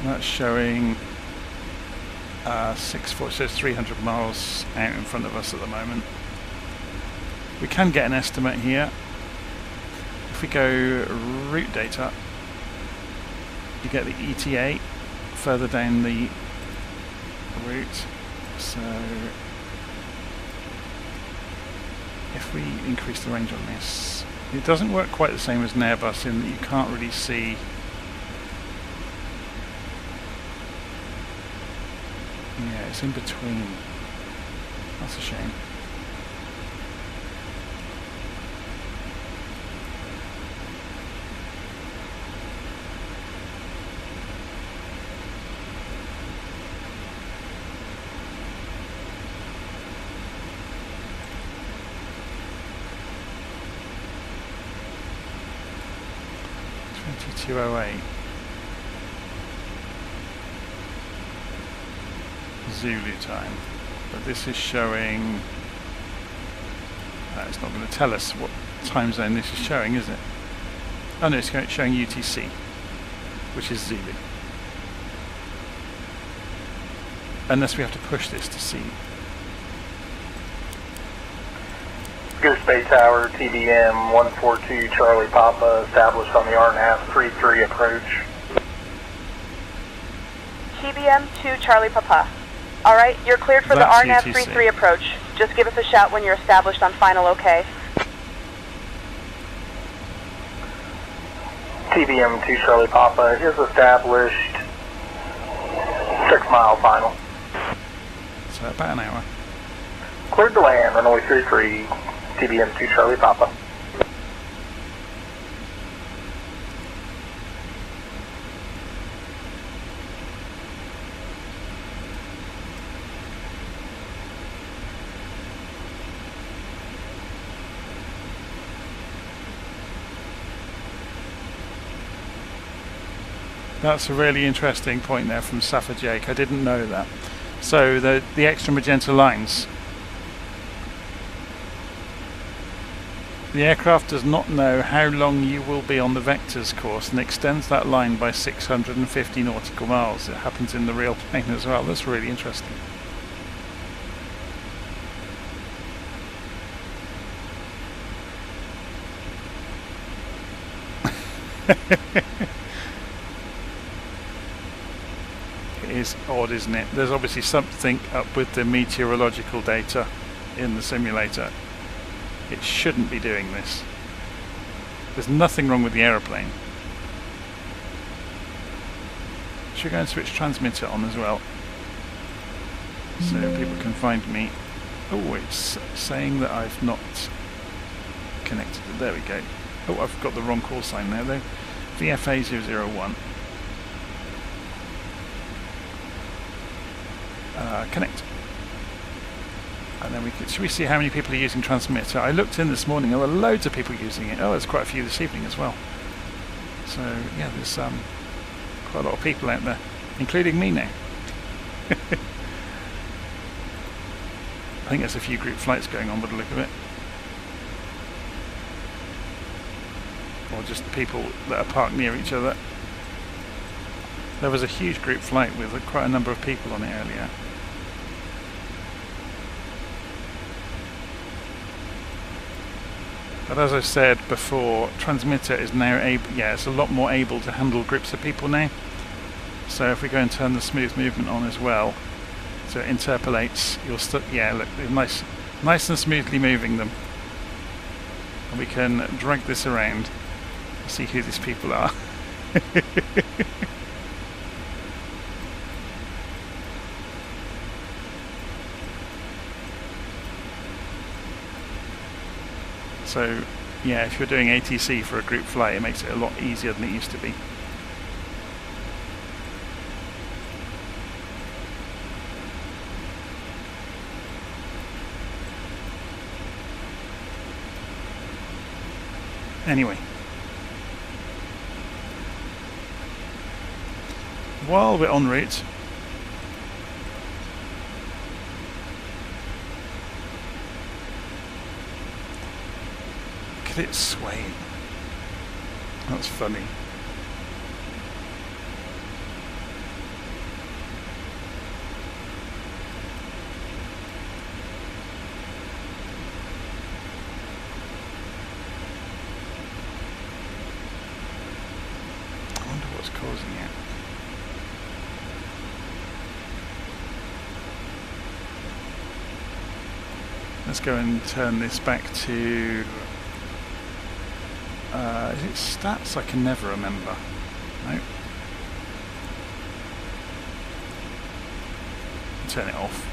that's showing 640, so 300 miles out in front of us at the moment. We can get an estimate here. If we go route data, you get the ETA further down the route. So if we increase the range on this, it doesn't work quite the same as an Airbus in that you can't really see Yeah, it's in between. That's a shame. .208 Zulu time, but this is showing. It's not going to tell us what time zone this is showing, is it? Oh no, it's showing UTC, which is Zulu. Unless we have to push this to see. Goose Bay Tower, TBM 142 Charlie Papa, established on the RNAV 33 approach. TBM 2 Charlie Papa. Alright, you're cleared for That's the RNAV 33 approach. Just give us a shout when you're established on final OK. TBM 2 Charlie Papa is established 6 mile final. So about an hour. Cleared to land, runway 33, TBM 2 Charlie Papa. That's a really interesting point there from Safa Jake. I didn't know that. So the extra magenta lines. The aircraft does not know how long you will be on the vectors course and extends that line by 650 nautical miles. It happens in the real plane as well. That's really interesting. It is odd, isn't it? There's obviously something up with the meteorological data in the simulator. It shouldn't be doing this. There's nothing wrong with the aeroplane. Should we go and switch transmitter on as well, so people can find me? Oh, it's saying that I've not connected. There we go. Oh, I've got the wrong call sign there though. VFA 001. Connect. And then should we see how many people are using transmitter? I looked in this morning, there were loads of people using it. Oh, there's quite a few this evening as well. So yeah, there's quite a lot of people out there, including me now. I think there's a few group flights going on by the look of it. Or just people that are parked near each other. There was a huge group flight with quite a number of people on it earlier. But as I said before, transmitter is now it's a lot more able to handle groups of people now. So if we go and turn the smooth movement on as well, so it interpolates, look, nice and smoothly moving them. And we can drag this around and see who these people are. So yeah, if you're doing ATC for a group flight, it makes it a lot easier than it used to be. Anyway, while we're en route, look at it swaying. That's funny. I wonder what's causing it. Let's go and turn this back to is it stats? I can never remember. No. turn it off.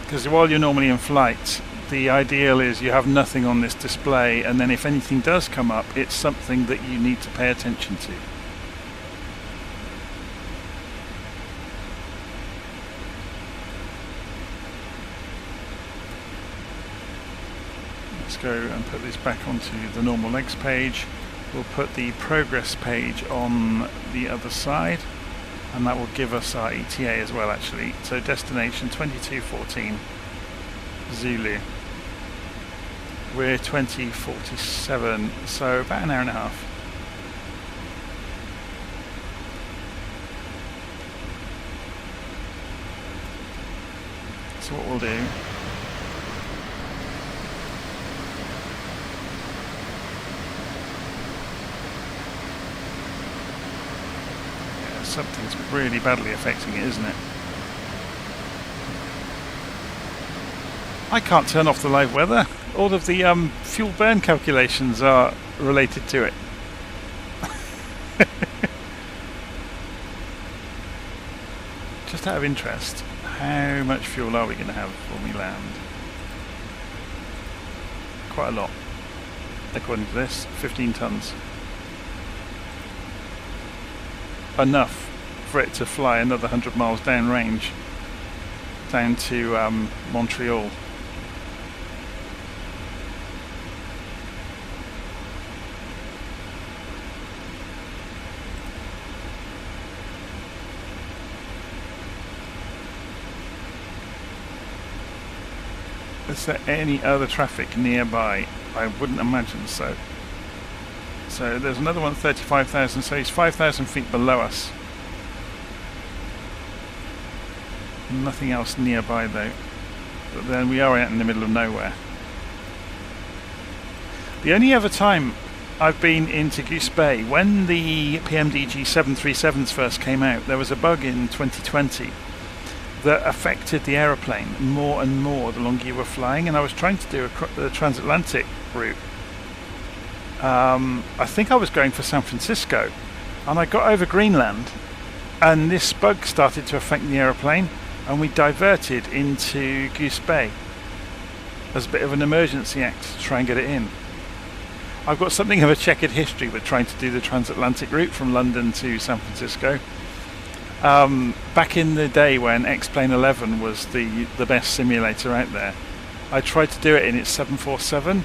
Because while you're normally in flight, the ideal is you have nothing on this display, and then if anything does come up, it's something that you need to pay attention to. Let's go and put this back onto the normal legs page. We'll put the progress page on the other side, and that will give us our ETA as well, actually. So destination 2214 Zulu. We're 2047, so about an hour and a half. So what we'll do, something's really badly affecting it, isn't it? I can't turn off the live weather. All of the fuel burn calculations are related to it. Just out of interest, how much fuel are we going to have when we land? Quite a lot. According to this, 15 tons. Enough for it to fly another 100 miles downrange down to Montreal. Is there any other traffic nearby? I wouldn't imagine so. So there's another one, 35,000, so he's 5,000 feet below us. Nothing else nearby though. But then we are out in the middle of nowhere. The only other time I've been into Goose Bay, when the PMDG 777s first came out, there was a bug in 2020 that affected the aeroplane more and more the longer you were flying, and I was trying to do a transatlantic route. I think I was going for San Francisco, and I got over Greenland, and this bug started to affect the aeroplane, and we diverted into Goose Bay as a bit of an emergency act to try and get it in. I've got something of a checkered history with trying to do the transatlantic route from London to San Francisco. Back in the day when X-Plane 11 was the best simulator out there, I tried to do it in its 747,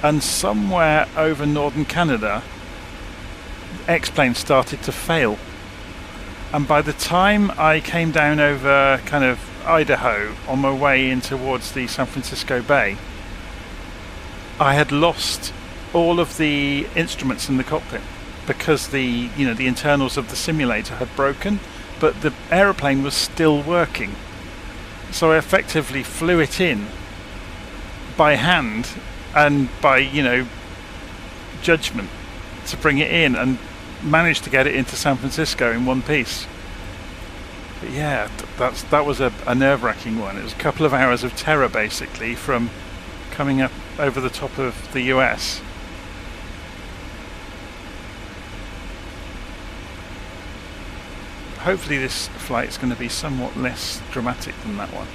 and somewhere over northern Canada, X-Plane started to fail. And by the time I came down over kind of Idaho on my way in towards the San Francisco Bay, I had lost all of the instruments in the cockpit because the internals of the simulator had broken, but the aeroplane was still working. So I effectively flew it in by hand and by judgment to bring it in, and managed to get it into San Francisco in one piece. But yeah, that was a nerve-wracking one. It was a couple of hours of terror basically from coming up over the top of the US. Hopefully this flight is going to be somewhat less dramatic than that one.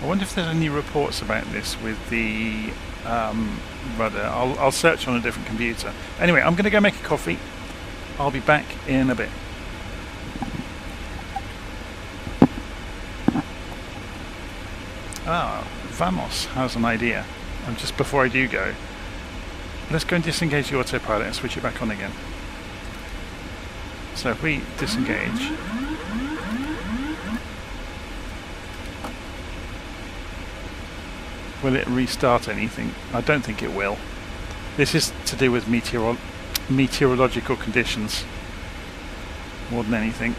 I wonder if there's any reports about this with the rudder. I'll search on a different computer. Anyway, I'm going to go make a coffee. I'll be back in a bit. Vamos has an idea. And just before I do go, let's go and disengage the autopilot and switch it back on again. So if we disengage, will it restart anything? I don't think it will. This is to do with meteorological conditions more than anything.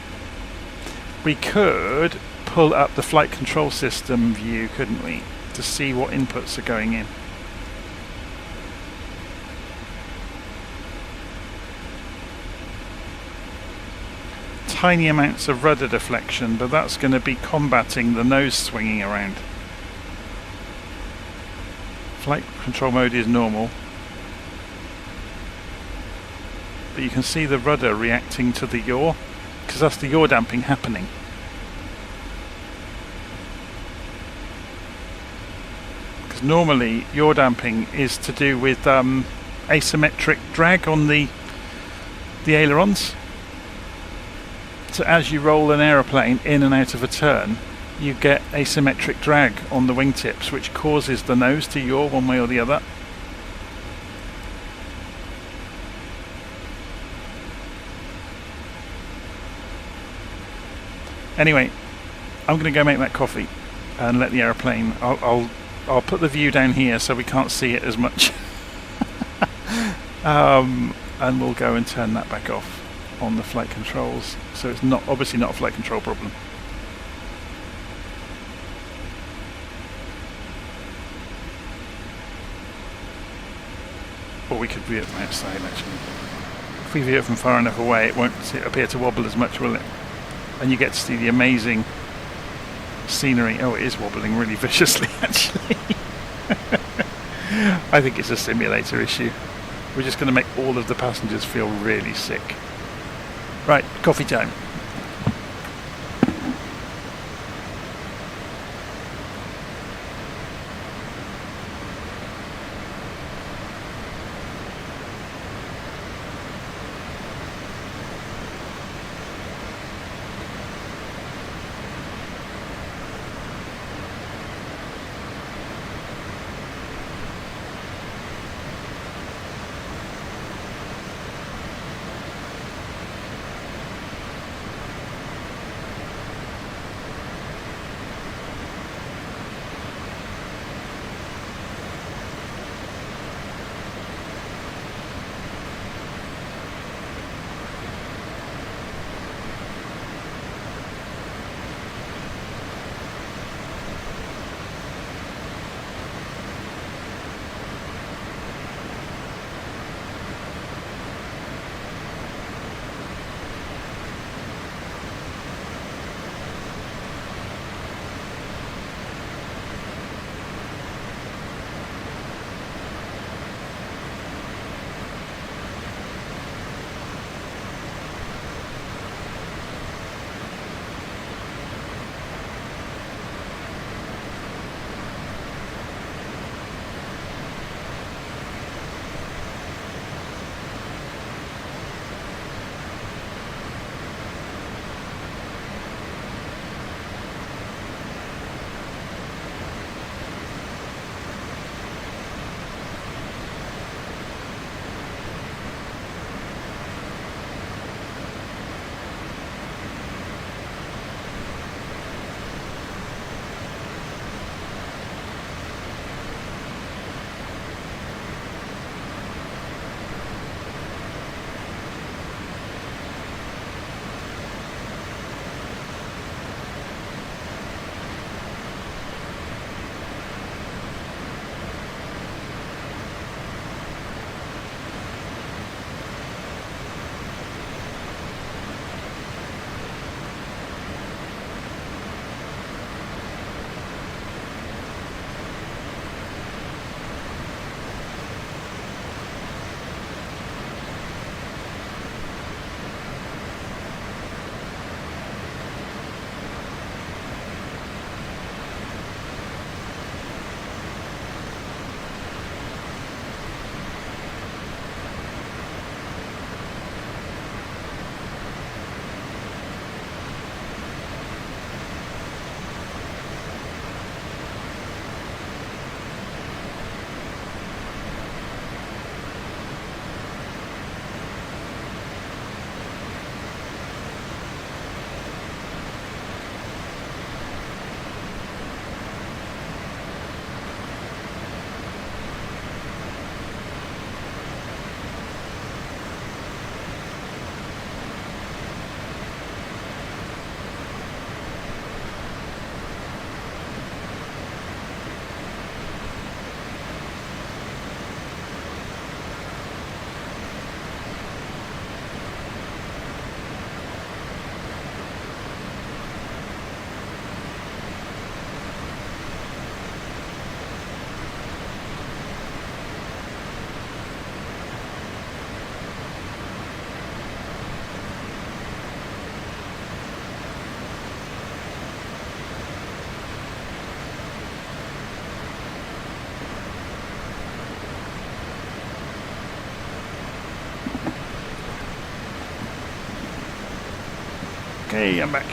We could pull up the flight control system view, couldn't we, to see what inputs are going in. Tiny amounts of rudder deflection, but that's going to be combating the nose swinging around. flight control mode is normal. But you can see the rudder reacting to the yaw, because that's the yaw damping happening. Because normally yaw damping is to do with asymmetric drag on the ailerons. So as you roll an aeroplane in and out of a turn, you get asymmetric drag on the wingtips, which causes the nose to yaw one way or the other. Anyway, I'm going to go make that coffee and let the aeroplane. I'll put the view down here so we can't see it as much. And we'll go and turn that back off on the flight controls, so it's not obviously not a flight control problem. Or we could view it from outside actually. If we view it from far enough away, it won't appear to wobble as much, will it? And you get to see the amazing scenery. Oh, it is wobbling really viciously actually. I think it's a simulator issue. We're just going to make all of the passengers feel really sick. Right, coffee time. Okay, I'm back.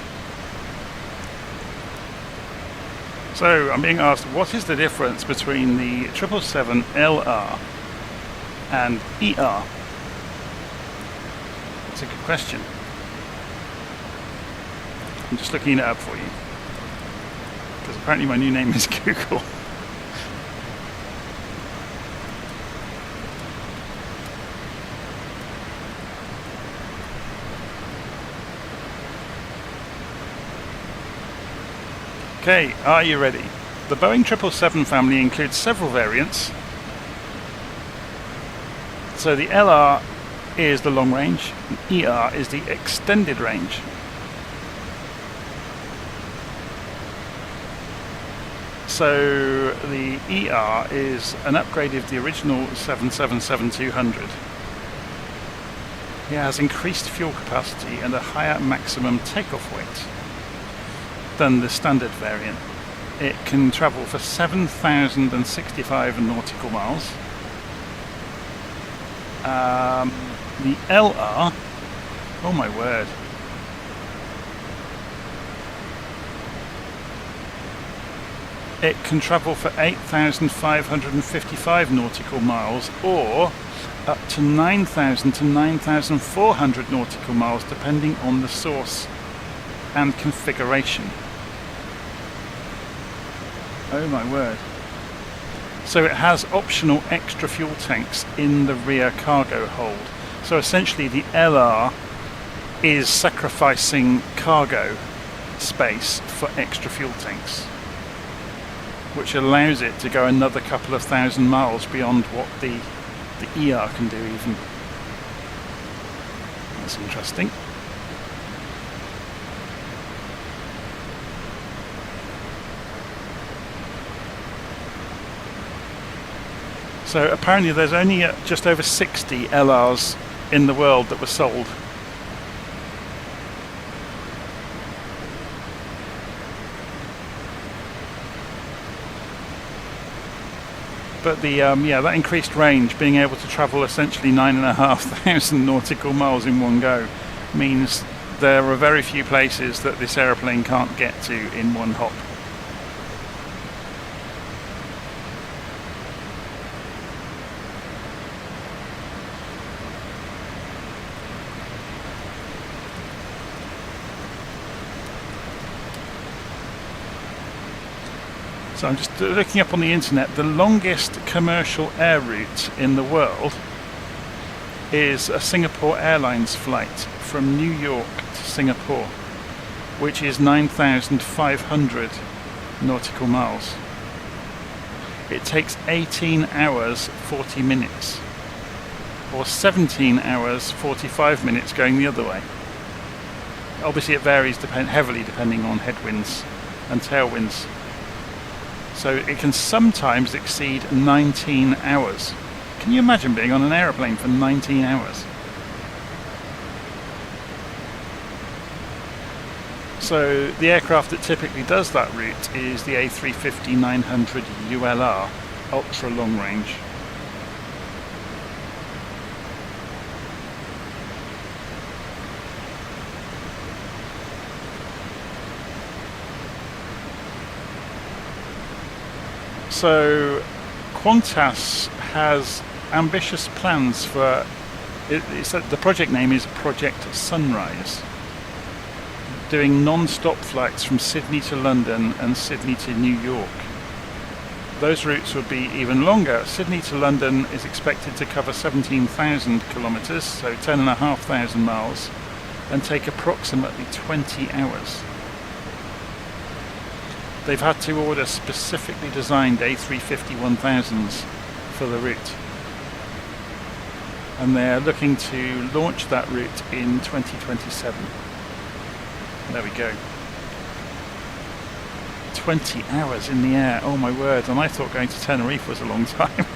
So I'm being asked, what is the difference between the 777-LR and ER? That's a good question. I'm just looking it up for you, because apparently my new name is Google. Okay, are you ready? The Boeing 777 family includes several variants. So the LR is the long range, and ER is the extended range. So the ER is an upgrade of the original 777-200. It has increased fuel capacity and a higher maximum takeoff weight than the standard variant. It can travel for 7,065 nautical miles. The LR, oh my word, it can travel for 8,555 nautical miles, or up to 9,000 to 9,400 nautical miles depending on the source and configuration. Oh my word. So it has optional extra fuel tanks in the rear cargo hold. So essentially the LR is sacrificing cargo space for extra fuel tanks, which allows it to go another couple of thousand miles beyond what the ER can do even. That's interesting. So apparently there's only just over 60 LRs in the world that were sold. But the that increased range, being able to travel essentially 9,500 nautical miles in one go, means there are very few places that this aeroplane can't get to in one hop. So I'm just looking up on the internet. The longest commercial air route in the world is a Singapore Airlines flight from New York to Singapore, which is 9,500 nautical miles. It takes 18 hours 40 minutes, or 17 hours 45 minutes going the other way. Obviously it varies heavily depending on headwinds and tailwinds. So it can sometimes exceed 19 hours. Can you imagine being on an aeroplane for 19 hours? So the aircraft that typically does that route is the A350-900 ultra long range. So Qantas has ambitious plans for the project name is Project Sunrise, doing non-stop flights from Sydney to London and Sydney to New York. Those routes would be even longer. Sydney to London is expected to cover 17,000 kilometres, so 10,500 miles, and take approximately 20 hours. They've had to order specifically designed A350-1000s for the route. And they're looking to launch that route in 2027. There we go. 20 hours in the air, oh my word. And I thought going to Tenerife was a long time.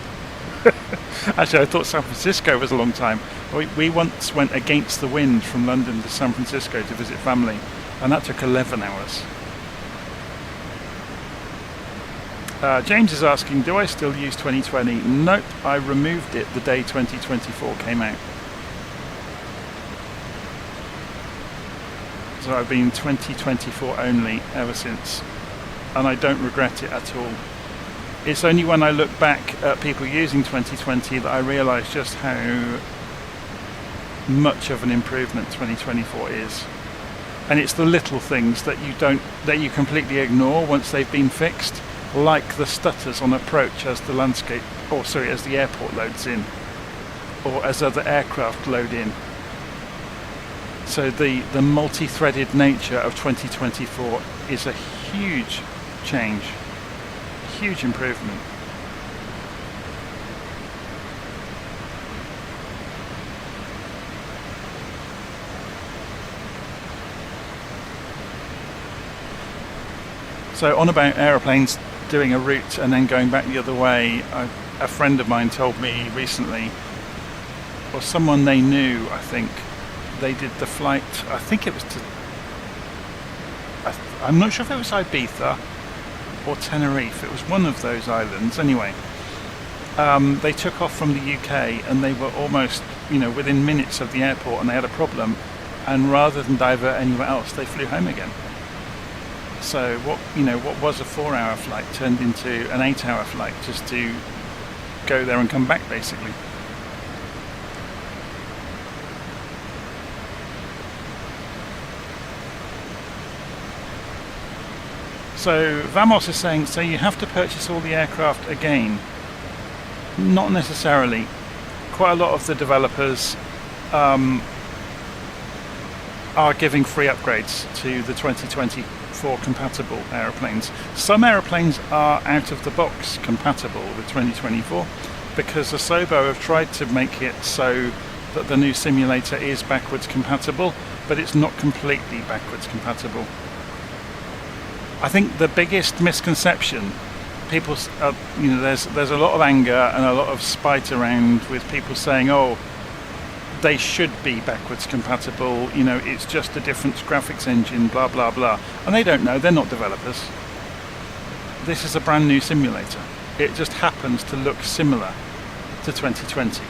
Actually, I thought San Francisco was a long time. We once went against the wind from London to San Francisco to visit family, and that took 11 hours. James is asking, do I still use 2020? Nope, I removed it the day 2024 came out. So I've been 2024 only ever since, and I don't regret it at all. It's only when I look back at people using 2020 that I realise just how much of an improvement 2024 is. And it's the little things that you completely ignore once they've been fixed, like the stutters on approach as the as the airport loads in, or as other aircraft load in. So the multi-threaded nature of 2024 is a huge change, huge improvement. So on about aeroplanes doing a route and then going back the other way, a friend of mine told me recently, or someone they knew, I think, they did the flight, I think it was to, I'm not sure if it was Ibiza or Tenerife, it was one of those islands. Anyway, they took off from the UK and they were almost, within minutes of the airport, and they had a problem, and rather than divert anywhere else, they flew home again. So what was a 4-hour flight turned into an 8-hour flight just to go there and come back, basically. So Vamos is saying, so you have to purchase all the aircraft again? Not necessarily. Quite a lot of the developers are giving free upgrades to the 2024 compatible aeroplanes. Some aeroplanes are out of the box compatible with 2024 because Asobo have tried to make it so that the new simulator is backwards compatible, but it's not completely backwards compatible. I think the biggest misconception, people, there's a lot of anger and a lot of spite around with people saying, oh, they should be backwards compatible, it's just a different graphics engine, blah blah blah. And they don't know, they're not developers. This is a brand new simulator. It just happens to look similar to 2020.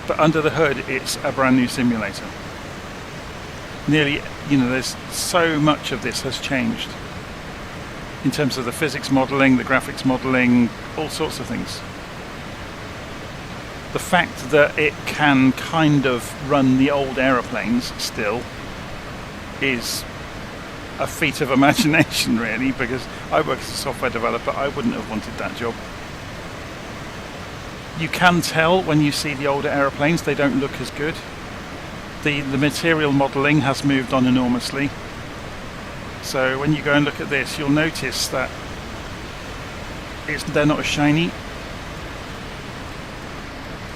But under the hood, it's a brand new simulator. Nearly, there's so much of this has changed in terms of the physics modelling, the graphics modelling, all sorts of things. The fact that it can kind of run the old aeroplanes still is a feat of imagination, really, because I work as a software developer. I wouldn't have wanted that job. You can tell when you see the older aeroplanes, they don't look as good. The material modelling has moved on enormously. So when you go and look at this, you'll notice that they're not as shiny.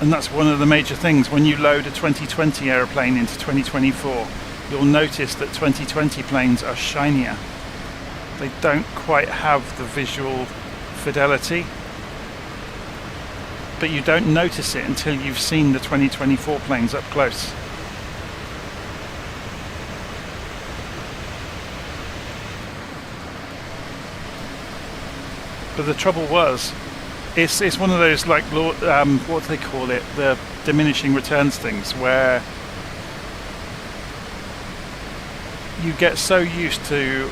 And that's one of the major things. When you load a 2020 aeroplane into 2024, you'll notice that 2020 planes are shinier. They don't quite have the visual fidelity. But you don't notice it until you've seen the 2024 planes up close. But the trouble was, it's one of those, like, what do they call it, the diminishing returns things, where you get so used to,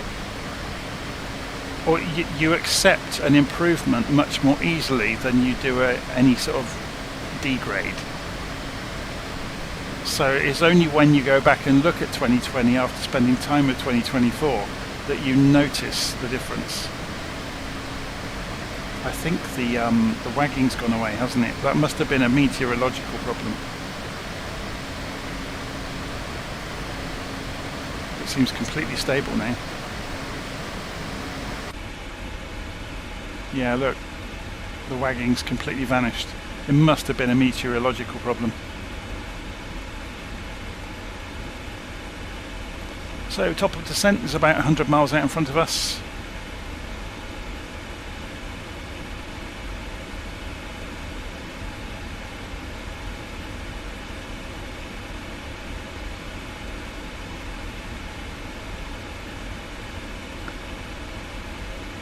or you accept an improvement much more easily than you do any sort of degrade. So it's only when you go back and look at 2020 after spending time with 2024 that you notice the difference. I think the wagging's gone away, hasn't it? That must have been a meteorological problem. It seems completely stable now. Yeah, look, the wagging's completely vanished. It must have been a meteorological problem. So top of descent is about 100 miles out in front of us.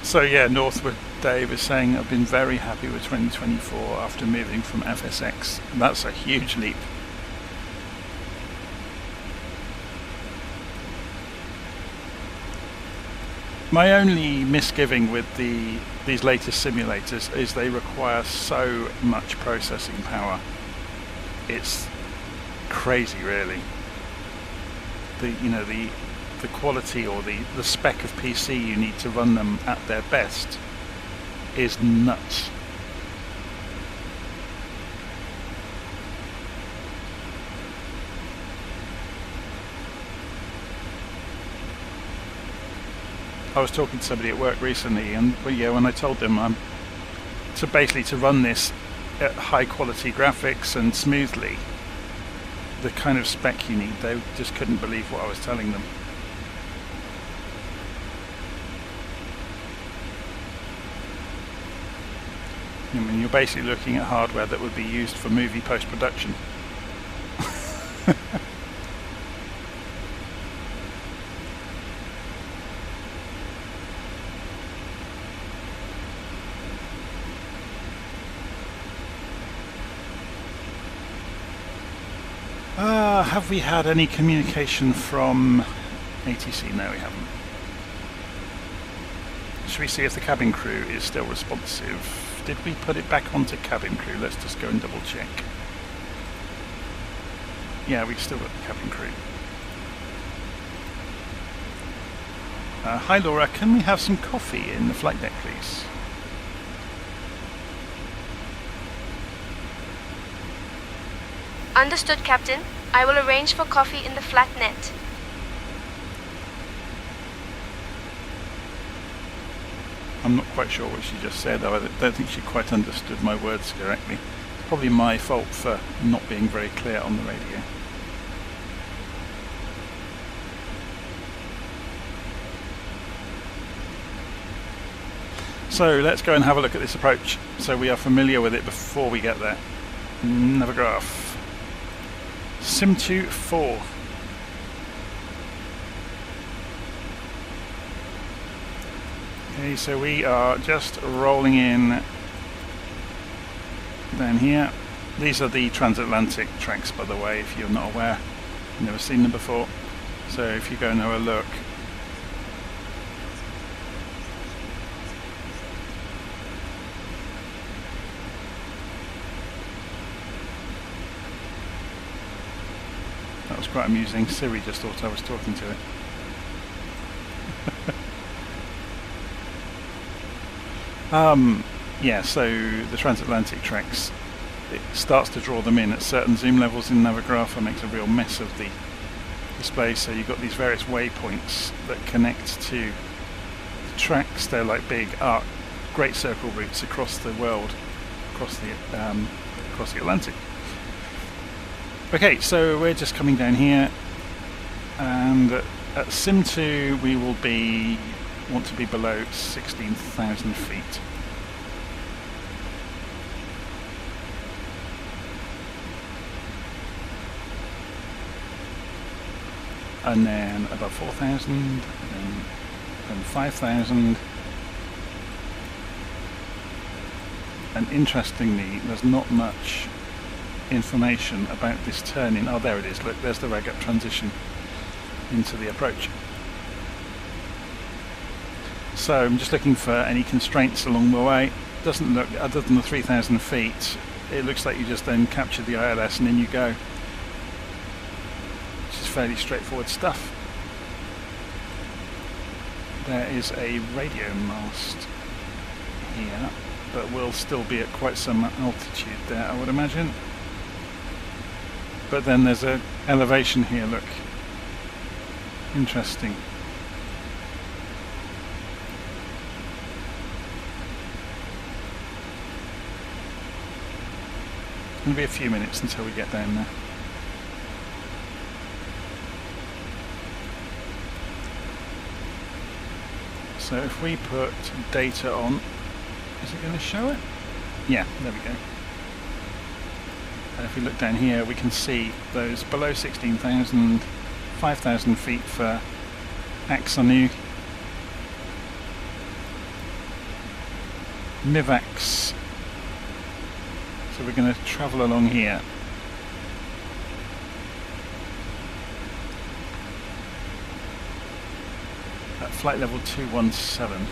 So yeah, Northwood Dave is saying, I've been very happy with 2024 after moving from FSX. That's a huge leap. My only misgiving with these latest simulators is they require so much processing power. It's crazy, really. The quality or the spec of PC you need to run them at their best is nuts. I was talking to somebody at work recently, and when I told them to run this at high quality graphics and smoothly, the kind of spec you need, they just couldn't believe what I was telling them. I mean, you're basically looking at hardware that would be used for movie post-production. Have we had any communication from ATC? No, we haven't. Should we see if the cabin crew is still responsive? Did we put it back onto cabin crew? Let's just go and double check. Yeah, we've still got the cabin crew. Hi Laura, can we have some coffee in the flight deck, please? Understood, Captain. I will arrange for coffee in the flat net. I'm not quite sure what she just said, though. I don't think she quite understood my words correctly. It's probably my fault for not being very clear on the radio. So let's go and have a look at this approach so we are familiar with it before we get there. Navigraph. Sim2 4. Okay, so we are just rolling in down here. These are the transatlantic tracks, by the way, if you're not aware. You've never seen them before. So if you go and have a look. That was quite amusing. Siri just thought I was talking to it. Yeah, so the transatlantic tracks, it starts to draw them in at certain zoom levels in Navigraph and makes a real mess of the display. So you've got these various waypoints that connect to the tracks. They're like big arc, great circle routes across the world, across the Atlantic. Okay, so we're just coming down here, and at Sim2 we will want to be below 16,000 feet. And then above 4,000, and then 5,000. And interestingly, there's not much information about this turn-in. Oh, there it is. Look, there's the reg-up transition into the approach. So I'm just looking for any constraints along the way. Doesn't look, other than the 3,000 feet, it looks like you just then capture the ILS and in you go. Which is fairly straightforward stuff. There is a radio mast here, but we'll still be at quite some altitude there, I would imagine. But then there's an elevation here, look. Interesting. It's going to be a few minutes until we get down there. So if we put data on, is it going to show it? Yeah, there we go. And if we look down here, we can see those below 16,000, 5,000 feet for Axonu, Mivax. So we're going to travel along here. at flight level 217.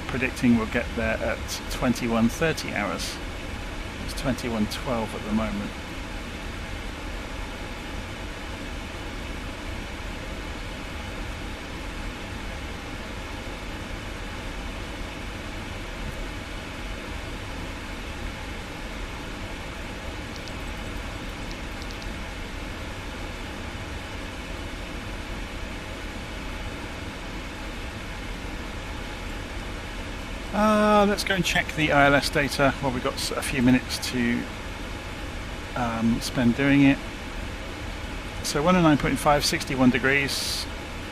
Predicting we'll get there at 21:30 hours. It's 21:12 at the moment. Let's go and check the ILS data. Well, we've got a few minutes to spend doing it. So 109.5, 61 degrees.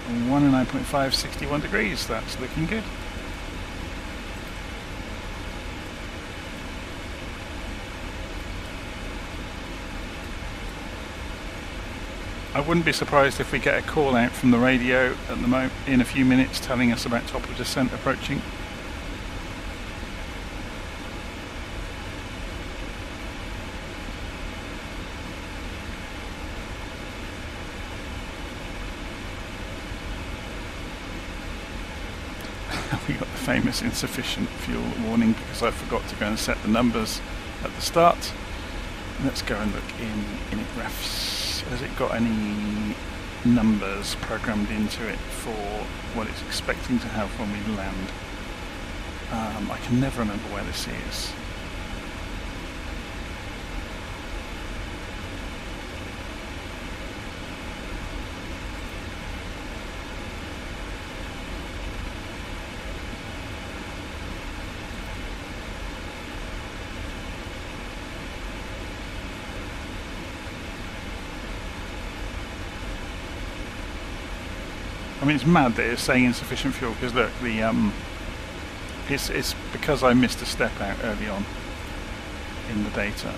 109.5, 61 degrees. That's looking good. I wouldn't be surprised if we get a call out from the radio at the moment in a few minutes telling us about top of descent approaching. We got the famous insufficient fuel warning because I forgot to go and set the numbers at the start. Let's go and look in init refs. Has it got any numbers programmed into it for what it's expecting to have when we land? I can never remember where this is. I mean, it's mad that it's saying insufficient fuel because look, the it's because I missed a step out early on in the data.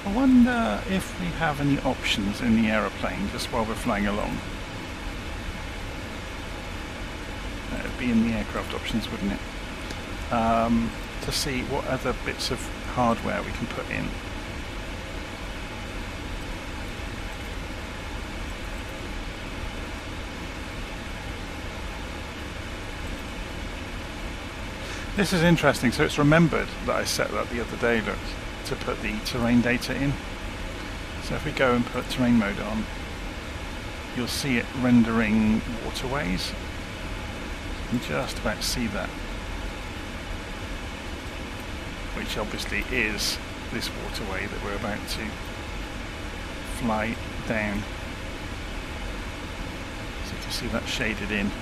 I wonder if we have any options in the aeroplane just while we're flying along. That would be in the aircraft options, wouldn't it? To see what other bits of hardware we can put in. This is interesting, so it's remembered that I set that the other day, look, to put the terrain data in. So if we go and put terrain mode on, you'll see it rendering waterways. You can just about see that. Which obviously is this waterway that we're about to fly down. So you can see that shaded in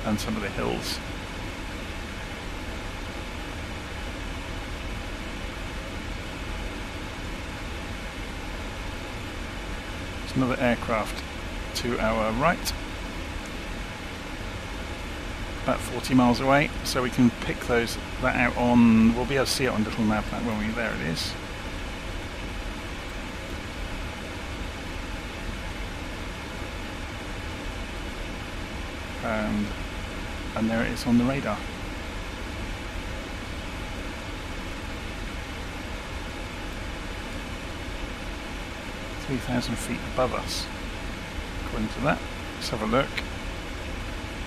and some of the hills. There's another aircraft to our right. About 40 miles away, so we can pick that out on, we'll be able to see it on little nav when we're there. It is. And there it is on the radar. "3,000 feet above us, according to that. Let's have a look.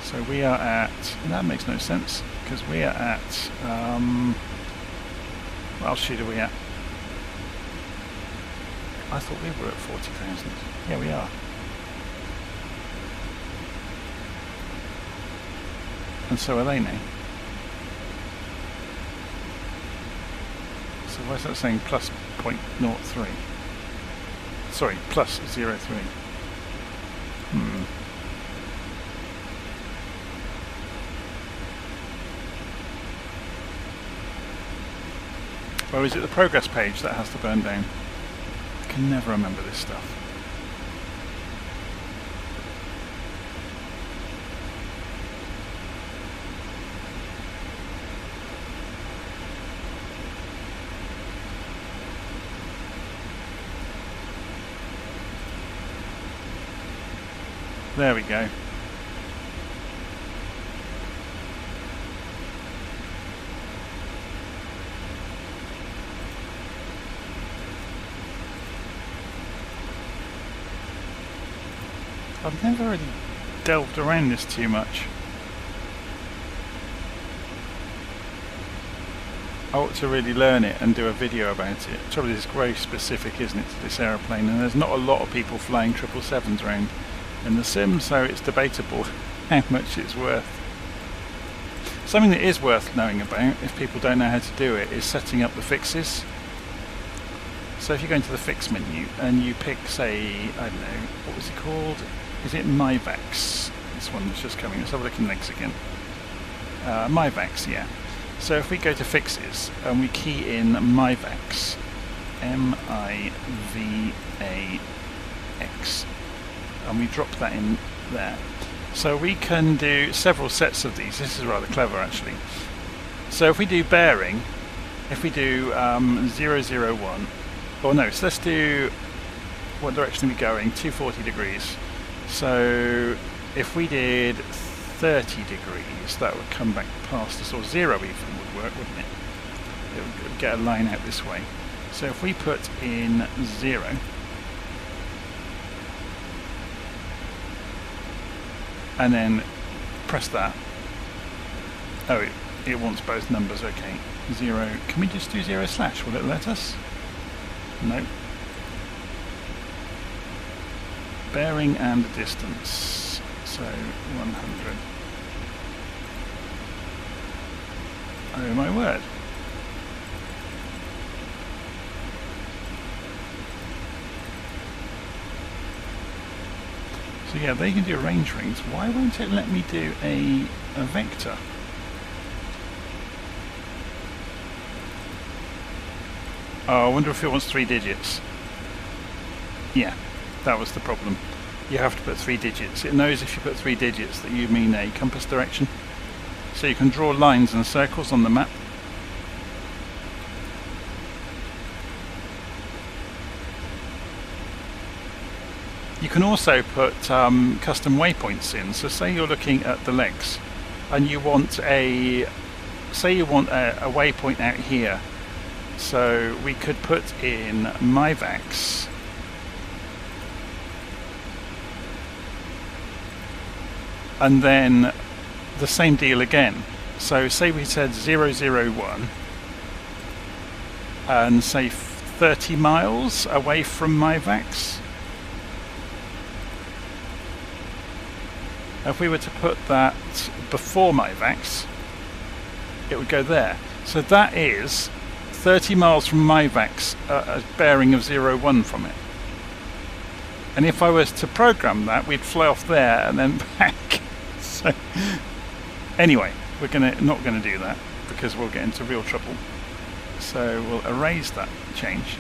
So we are at, that makes no sense, because we are at, what altitude are we at? I thought we were at 40,000. Yeah, we are. And so are they now. So why is that saying plus 0.03? Sorry, plus 0.03. Or is it the progress page that has to burn down? I can never remember this stuff. There we go. I've never really delved around this too much. I ought to really learn it and do a video about it. The trouble is, it's very specific, isn't it, to this aeroplane, and there's not a lot of people flying 777s around in the sim, so it's debatable how much it's worth. Something that is worth knowing about, if people don't know how to do it, is setting up the fixes. So if you go into the fix menu and you pick, say, I don't know, what was it called? Is it MyVax? This one was just coming. Let's have a look in legs again. MyVax, yeah. So if we go to fixes and we key in MyVax, M-I-V-A-X, and we drop that in there. So we can do several sets of these. This is rather clever, actually. So if we do bearing, if we do 001, or no, so let's do, what direction are we going? 240 degrees. So if we did 30 degrees, that would come back past us, or 0 even would work, wouldn't it? It would get a line out this way. So if we put in 0, and then press that. Oh, it wants both numbers, okay. 0, can we just do 0/? Will it let us? No. Bearing and distance, so 100. Oh my word. So yeah, they can do range rings. Why won't it let me do a vector? Oh, I wonder if it wants 3 digits. Yeah, that was the problem. You have to put 3 digits. It knows if you put 3 digits that you mean a compass direction. So you can draw lines and circles on the map. You can also put custom waypoints in. So say you're looking at the legs and you want a waypoint out here. So we could put in MyVax and then the same deal again. So say we said 001 and say 30 miles away from MyVax. If we were to put that before MyVax, it would go there. So that is 30 miles from MyVax, a bearing of 01 from it. And if I was to program that, we'd fly off there and then back. So anyway, we're not gonna do that because we'll get into real trouble. So we'll erase that change.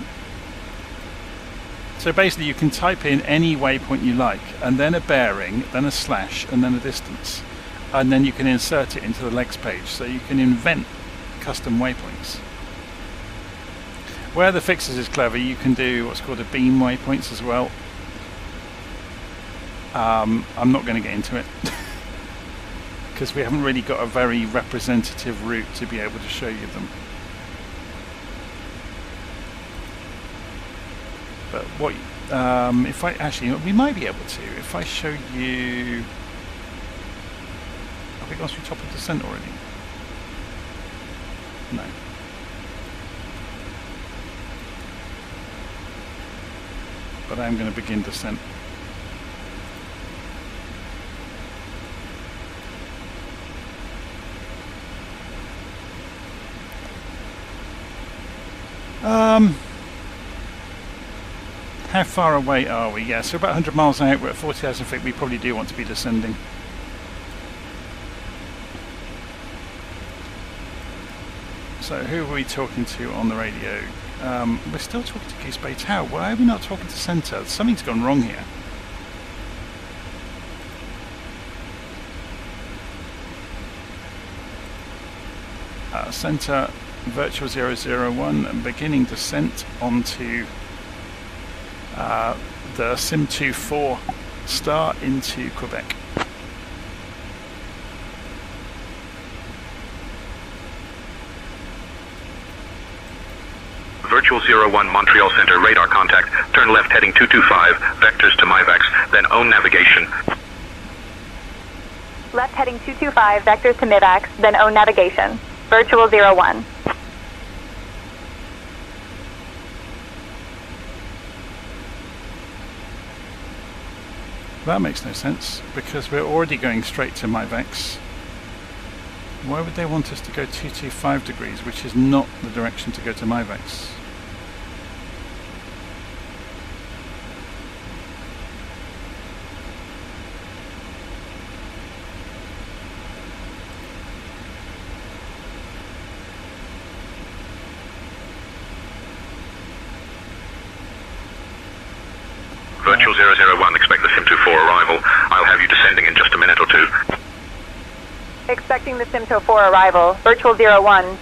So basically you can type in any waypoint you like, and then a bearing, then a slash, and then a distance. And then you can insert it into the legs page, so you can invent custom waypoints. Where the fixes is clever, you can do what's called a beam waypoints as well. I'm not going to get into it, because we haven't really got a very representative route to be able to show you them. But what if I actually, we might be able to, if I show you, have we gone through top of descent already? No. But I'm going to begin descent. How far away are we? Yeah, so about 100 miles out, we're at 40,000 feet. We probably do want to be descending. So who are we talking to on the radio? We're still talking to Goose Bay Tower. Why are we not talking to centre? Something's gone wrong here. Centre virtual 001 beginning descent onto the Sim24 star into Quebec. Virtual 01 Montreal Center, radar contact. Turn left heading 225, vectors to MIVAX, then own navigation. Left heading 225, vectors to MIVAX, then own navigation. Virtual 01. That makes no sense, because we're already going straight to MIVAX. Why would they want us to go 225 degrees, which is not the direction to go to MIVAX? Virtual 001, expect the SIM24 arrival. I'll have you descending in just a minute or two. Expecting the SIM24 arrival. Virtual 01.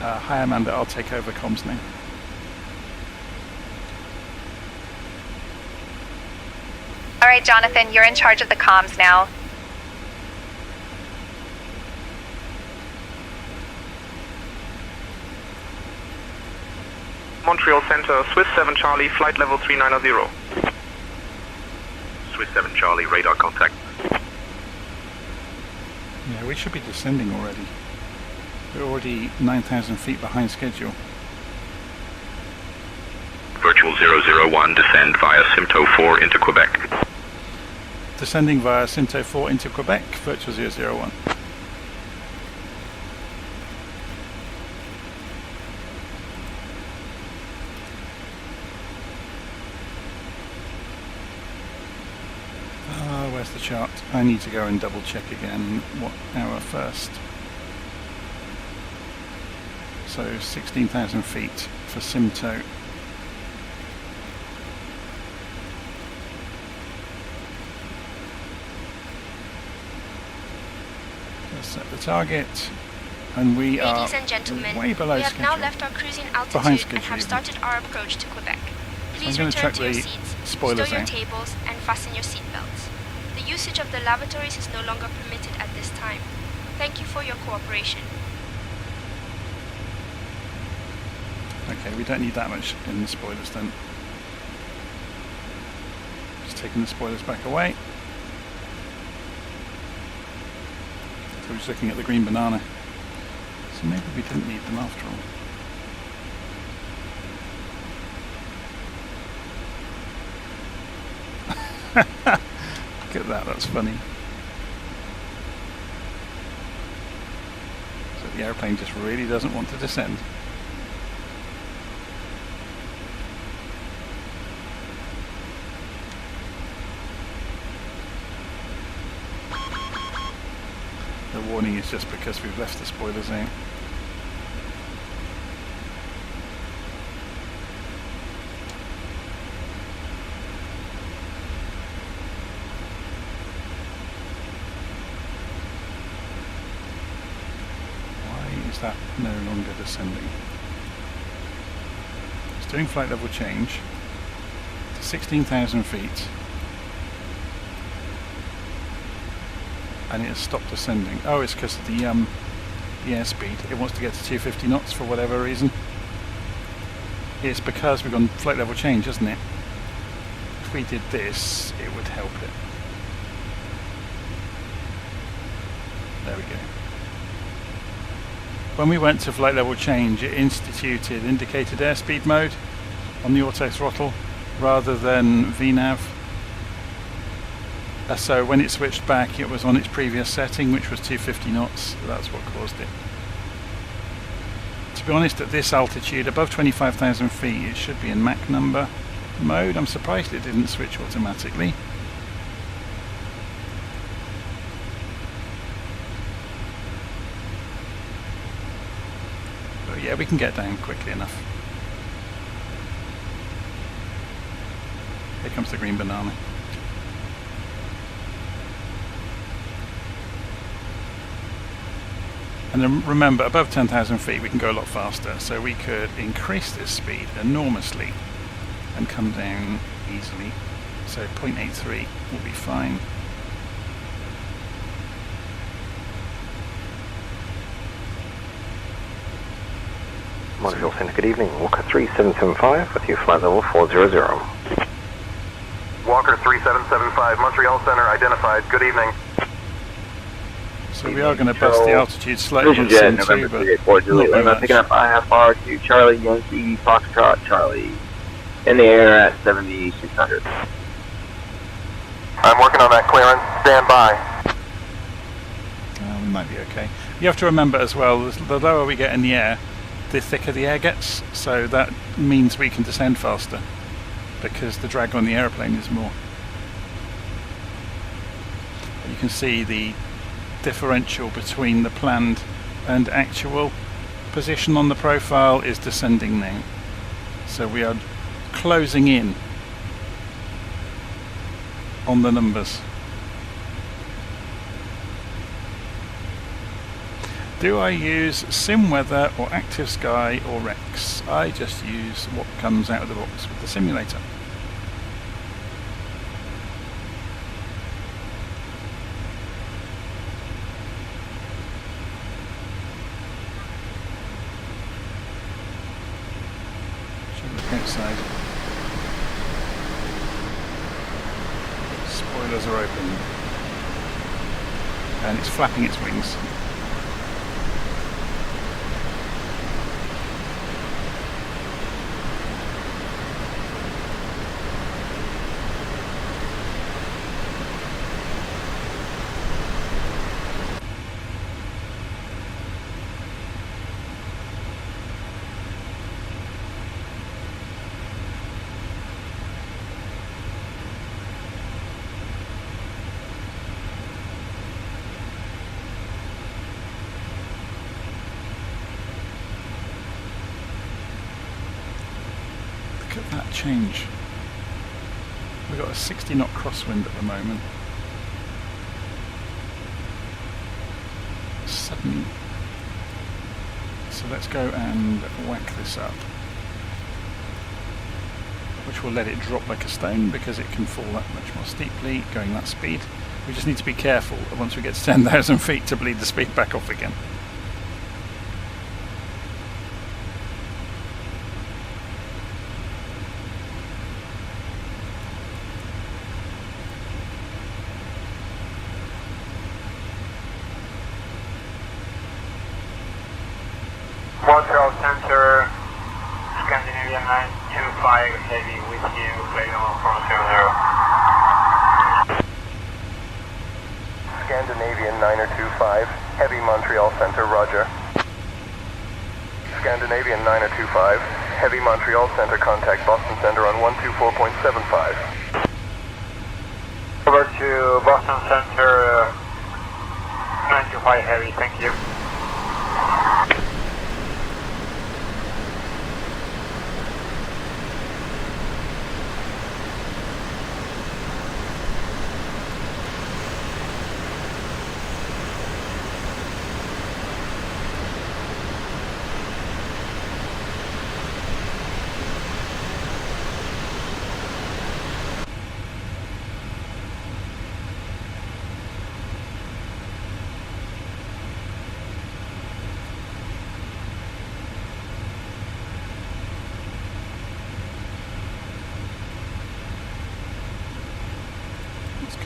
Hi Amanda, I'll take over comms now. Alright Jonathan, you're in charge of the comms now. Montreal Center, Swiss 7 Charlie, flight level 390. Swiss 7 Charlie, radar contact. Yeah, we should be descending already. We're already 9,000 feet behind schedule. Virtual 001, descend via SIMTO 4 into Quebec. Descending via SIMTO 4 into Quebec, Virtual 001. Where's the chart? I need to go and double check again what hour first. So 16,000 feet for SIMTO. Let's set the target, and we are Ladies and gentlemen, way below we have schedule. now left our cruising altitude and have started our approach to Quebec. Please return to your seats, stow your tables, and fasten your seatbelts. The usage of the lavatories is no longer permitted at this time. Thank you for your cooperation. Okay, we don't need that much in the spoilers then. Just taking the spoilers back away. So we're just looking at the green banana. So maybe we didn't need them after all. Look at that, that's funny. So the airplane just really doesn't want to descend. The warning is just because we've left the spoilers out. That no longer descending. It's doing flight level change to 16,000 feet, and it has stopped descending. Oh, it's because of the airspeed. It wants to get to 250 knots for whatever reason. It's because we've gone flight level change, isn't it? If we did this, it would help it. There we go. When we went to flight level change, it instituted indicated airspeed mode on the auto throttle rather than VNAV. So when it switched back, it was on its previous setting, which was 250 knots. That's what caused it. To be honest, at this altitude, above 25,000 feet, it should be in Mach number mode. I'm surprised it didn't switch automatically. Yeah, we can get down quickly enough. Here comes the green banana. And then remember, above 10,000 feet we can go a lot faster, so we could increase this speed enormously and come down easily. So 0.83 will be fine. Montreal Centre, good evening. Walker 3775 with you, flight level 400. Walker 3775, Montreal Centre identified, good evening. So we are going to bust the altitude slightly. Vision Jet, November 384 Juliet Lima, picking up IFR to Charlie Yankee Foxtrot Charlie. In the air at 7600. I'm working on that clearance, stand by. We might be okay. You have to remember as well, the lower we get in the air, the thicker the air gets, so that means we can descend faster because the drag on the aeroplane is more. You can see the differential between the planned and actual position on the profile is descending now. So we are closing in on the numbers. Do I use SimWeather or Active Sky or Rex? I just use what comes out of the box with the simulator. Should look outside. Spoilers are open. And it's flapping its wings. That change. We've got a 60 knot crosswind at the moment. Suddenly. So let's go and whack this up. Which will let it drop like a stone because it can fall that much more steeply going that speed. We just need to be careful once we get to 10,000 feet to bleed the speed back off again. Montreal Center, Scandinavian 925, heavy with you, plane on 400. Scandinavian 925, heavy Montreal Centre, roger. Scandinavian 925, heavy Montreal Centre, contact Boston Centre on 124.75. Over to Boston Center, 925 heavy, thank you.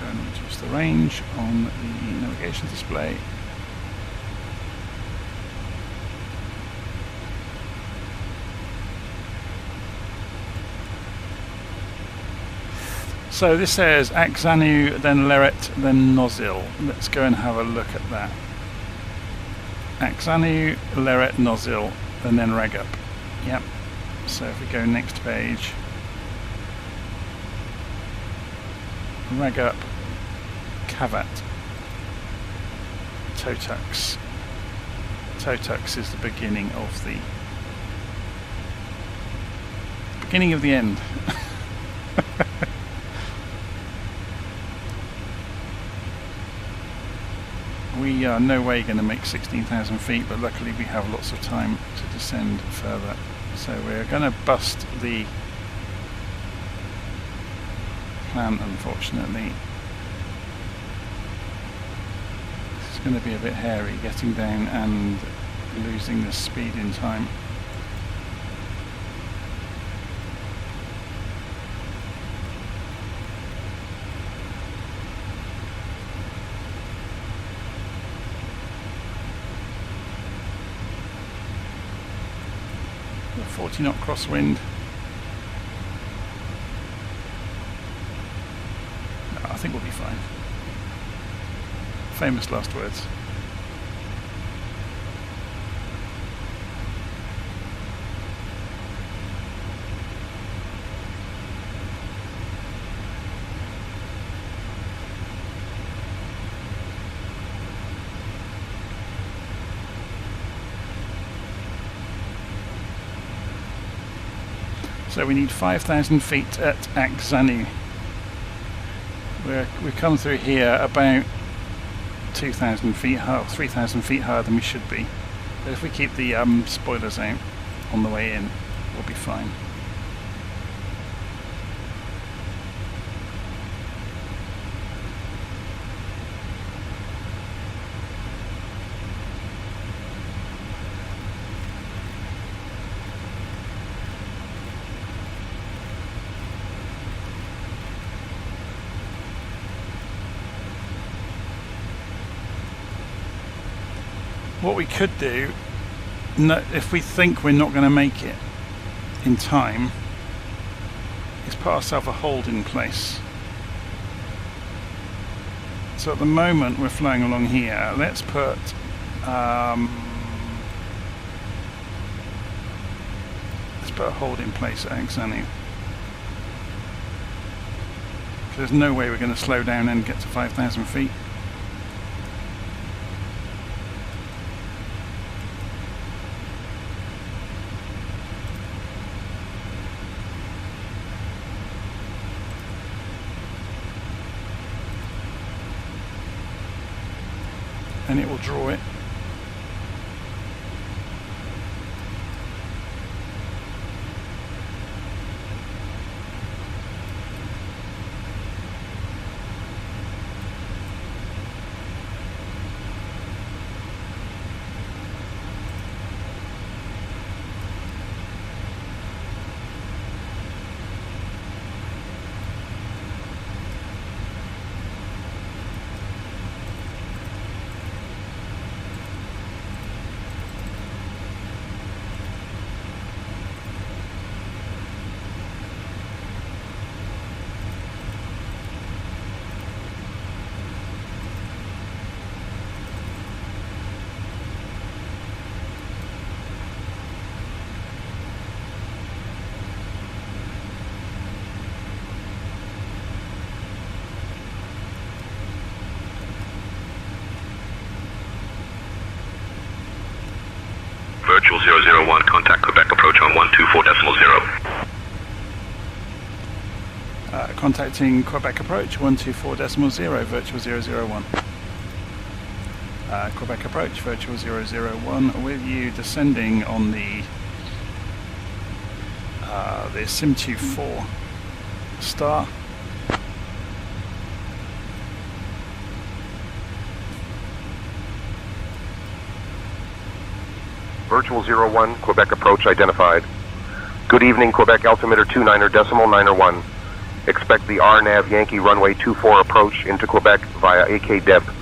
Reduce the range on the navigation display. So this says Axanu, then Leret, then Nozzle. Let's go and have a look at that. Axanu, Leret, Nozzle, and then reg up. Yep. So if we go next page. Reg up, Cavat, Totux. Totux is the beginning of the end. We are no way going to make 16,000 feet, but luckily we have lots of time to descend further. So we're going to bust the plan, unfortunately. This is going to be a bit hairy getting down and losing the speed in time. 40 knot crosswind. No, I think we'll be fine. Famous last words. So we need 5,000 feet at Axanu. We come through here about 2,000 feet high, 3,000 feet higher than we should be. But if we keep the spoilers out on the way in, we'll be fine. What we could do, if we think we're not going to make it in time, is put ourselves a hold in place. So at the moment we're flying along here. Let's put a hold in place at Axanu. There's no way we're going to slow down and get to 5,000 feet. And it will draw it. Virtual 001, contact Quebec approach on 124.0. Contacting Quebec approach 124.0, virtual 001. Quebec approach, virtual 001, with you descending on the Sim24 star. Virtual 01, Quebec approach identified. Good evening, Quebec altimeter 29.901. Expect the RNAV Yankee runway 24 approach into Quebec via AKDEB.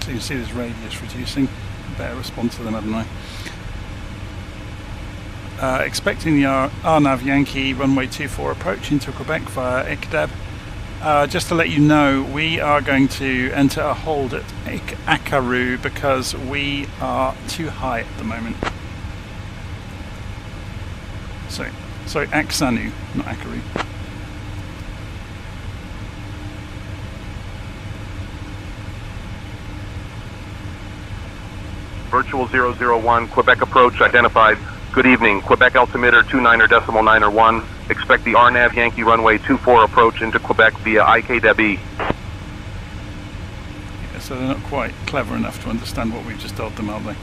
So you can see this radius reducing. Better respond to them, haven't I? Expecting the RNAV Yankee runway 24 approach into Quebec via AKDEB. Just to let you know, we are going to enter a hold at Akaru because we are too high at the moment. Sorry, Axanu, not Akaru. Virtual 001, Quebec approach identified. Good evening, Quebec altimeter 29.901. Expect the RNAV Yankee runway 24 approach into Quebec via IKDEB. Yeah, so they're not quite clever enough to understand what we've just told them, are they?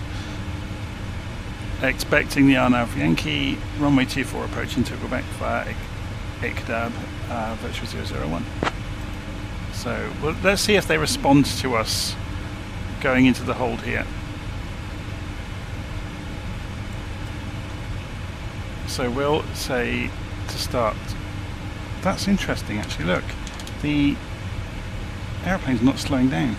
Expecting the RNAV Yankee runway 24 approach into Quebec via IKDEB, virtual 001. So let's see if they respond to us going into the hold here. So we'll say to start. That's interesting actually, look. The airplane's not slowing down.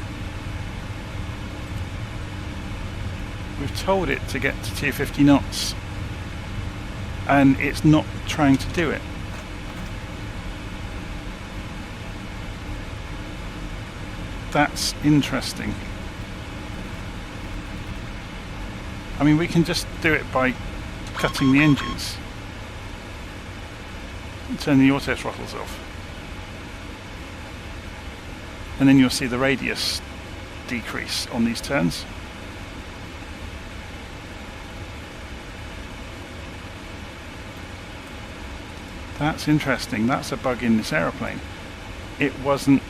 We've told it to get to 250 knots and it's not trying to do it. That's interesting. I mean, we can just do it by cutting the engines. Turn the auto throttles off. And then you'll see the radius decrease on these turns. That's interesting. That's a bug in this aeroplane. It wasn't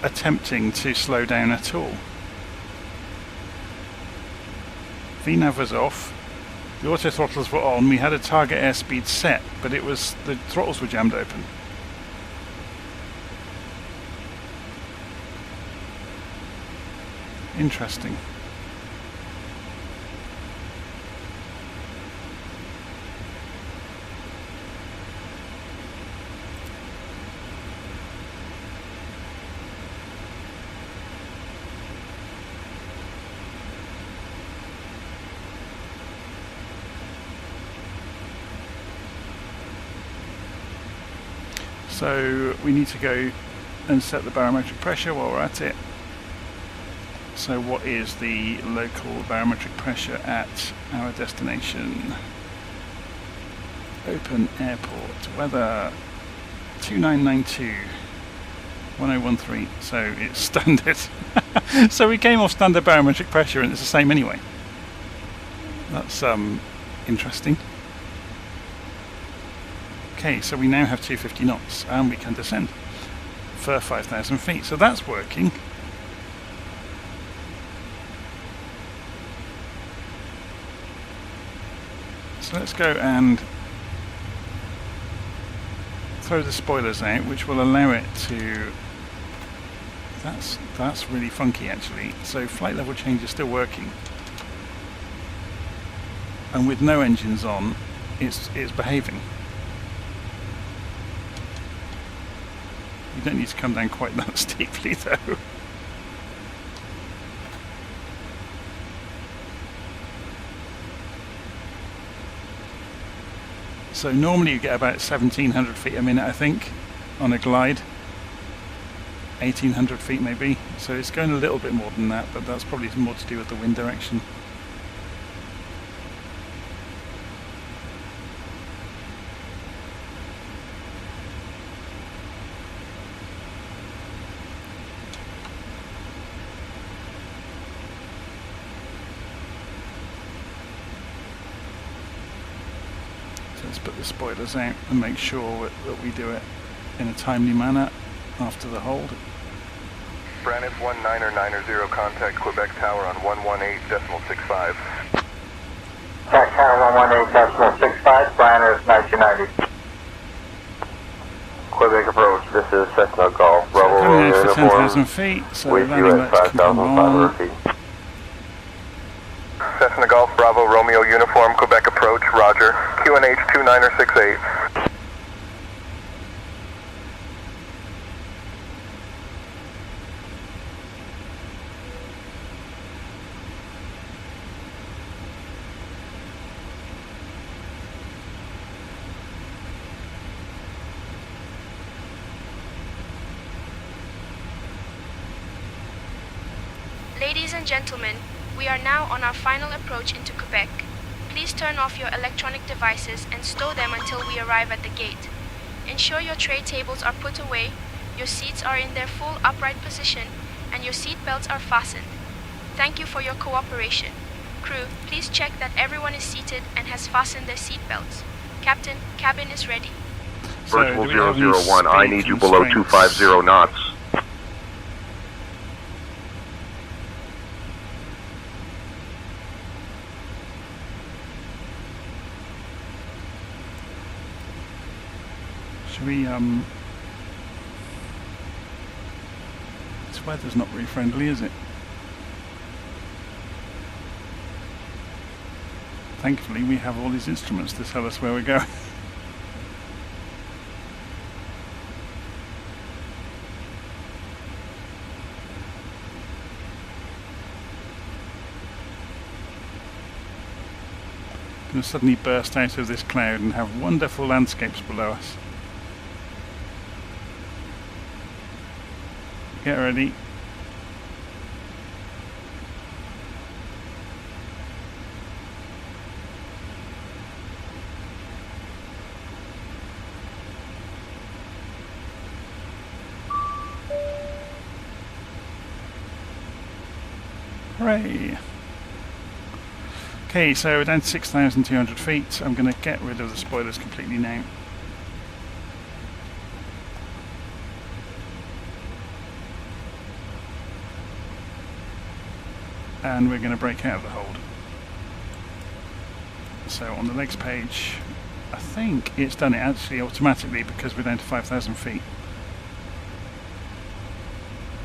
attempting to slow down at all. VNAV was off. The auto throttles were on. We had a target airspeed set, but it was the throttles were jammed open. Interesting. So we need to go and set the barometric pressure while we're at it. So what is the local barometric pressure at our destination? Open airport, weather 2992, 1013, so it's standard. So we came off standard barometric pressure and it's the same anyway. That's interesting. Okay, so we now have 250 knots and we can descend for 5,000 feet. So that's working. So let's go and throw the spoilers out, which will allow it to... That's really funky actually. So flight level change is still working. And with no engines on, it's behaving. You don't need to come down quite that steeply though. So normally you get about 1700 feet a minute, I think, on a glide. 1800 feet maybe. So it's going a little bit more than that, but that's probably more to do with the wind direction. Let's put the spoilers out and make sure that we do it in a timely manner after the hold. Braniff 1990, contact Quebec Tower on 118.65. Quebec Tower 118.65, Braniff 1990. Quebec approach, this is Cessna Golf, Bravo coming out for uniform, 10,000 feet, so with you at 5,500 feet. Cessna Golf, Bravo, Romeo uniform, Quebec approach, roger. QNH 2968. Ladies and gentlemen, we are now on our final approach into Quebec. Please turn off your electronic devices and stow them until we arrive at the gate. Ensure your tray tables are put away, your seats are in their full upright position, and your seat belts are fastened. Thank you for your cooperation. Crew, please check that everyone is seated and has fastened their seat belts. Captain, cabin is ready. Virtual 001, I need you below 250 knots. This weather's not very friendly, is it? Thankfully we have all these instruments to tell us where we're going. Going to suddenly burst out of this cloud and have wonderful landscapes below us. Get ready. Hooray! Okay, so we're down to 6,200 feet. I'm going to get rid of the spoilers completely now. And we're going to break out of the hold. So on the legs page, I think it's done it actually automatically because we're down to 5,000 feet.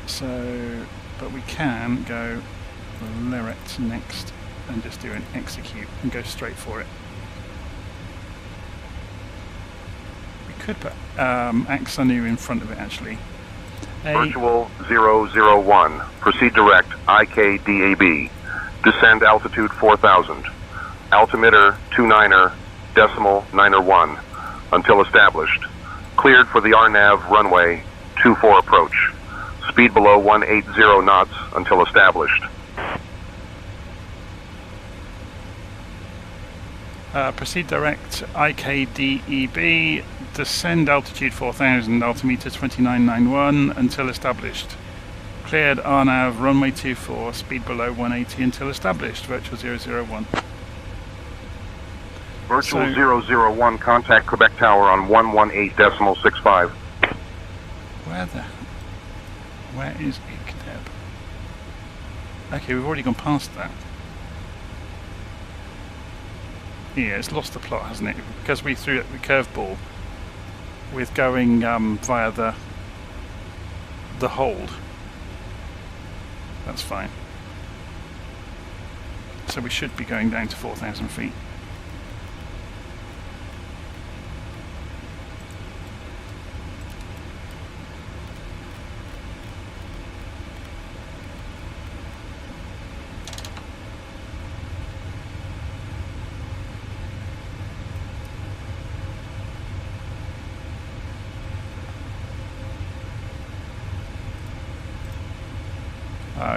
So, but we can go Leret next and just do an execute and go straight for it. We could put Axanu in front of it actually. Virtual 001, proceed direct, IKDAB, descend altitude 4,000, altimeter 29er, decimal 9er1, until established, cleared for the RNAV runway 24 approach, speed below 180 knots until established. Proceed direct, IKDEB, descend altitude 4000, altimeter 2991 until established. Cleared RNAV, runway 24, speed below 180 until established, virtual 001. Virtual 001, contact Quebec Tower on 118.65. Where is IKDEB? Okay, we've already gone past that. Yeah, it's lost the plot, hasn't it? Because we threw it the curveball with going via the hold. That's fine. So we should be going down to 4,000 feet.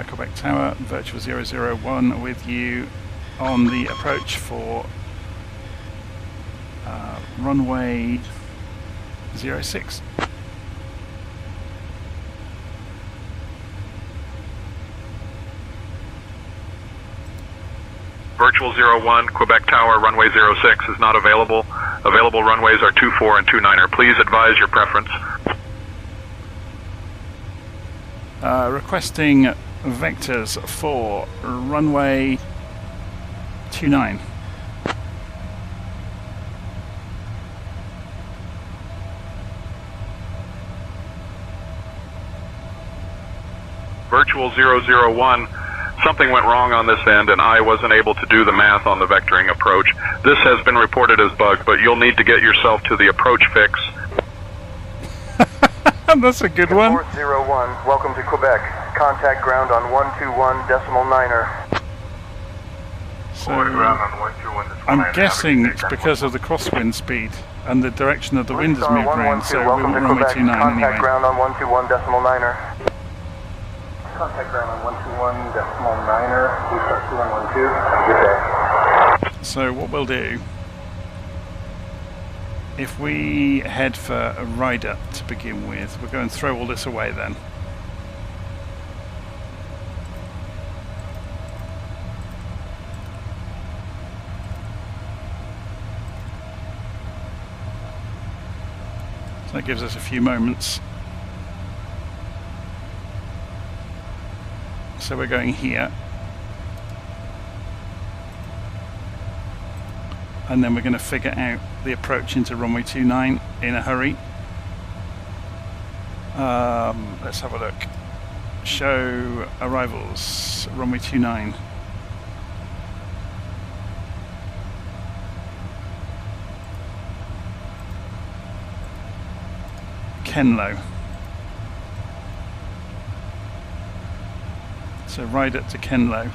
Quebec Tower, virtual 001 with you on the approach for runway 06. Virtual 01, Quebec Tower, runway 06 is not available. Available runways are 24 and 29er. Please advise your preference. Requesting vectors for runway 29. Virtual 001, something went wrong on this end and I wasn't able to do the math on the vectoring approach. This has been reported as bug, but you'll need to get yourself to the approach fix. That's a good one. 401, welcome to Quebec. Contact ground on 121.9er. So, I'm guessing it's because of the crosswind speed and the direction of the wind has moved around, so we're on runway 29 anyway. Contact ground on 121.9er. Contact ground on 121.9er. Good day. So what we'll do, if we head for a rider to begin with, we're going to throw all this away then. So that gives us a few moments. So we're going here. And then we're going to figure out the approach into runway 29 in a hurry. Let's have a look. Show arrivals, runway 29. Kenlo. So ride up to Kenlo.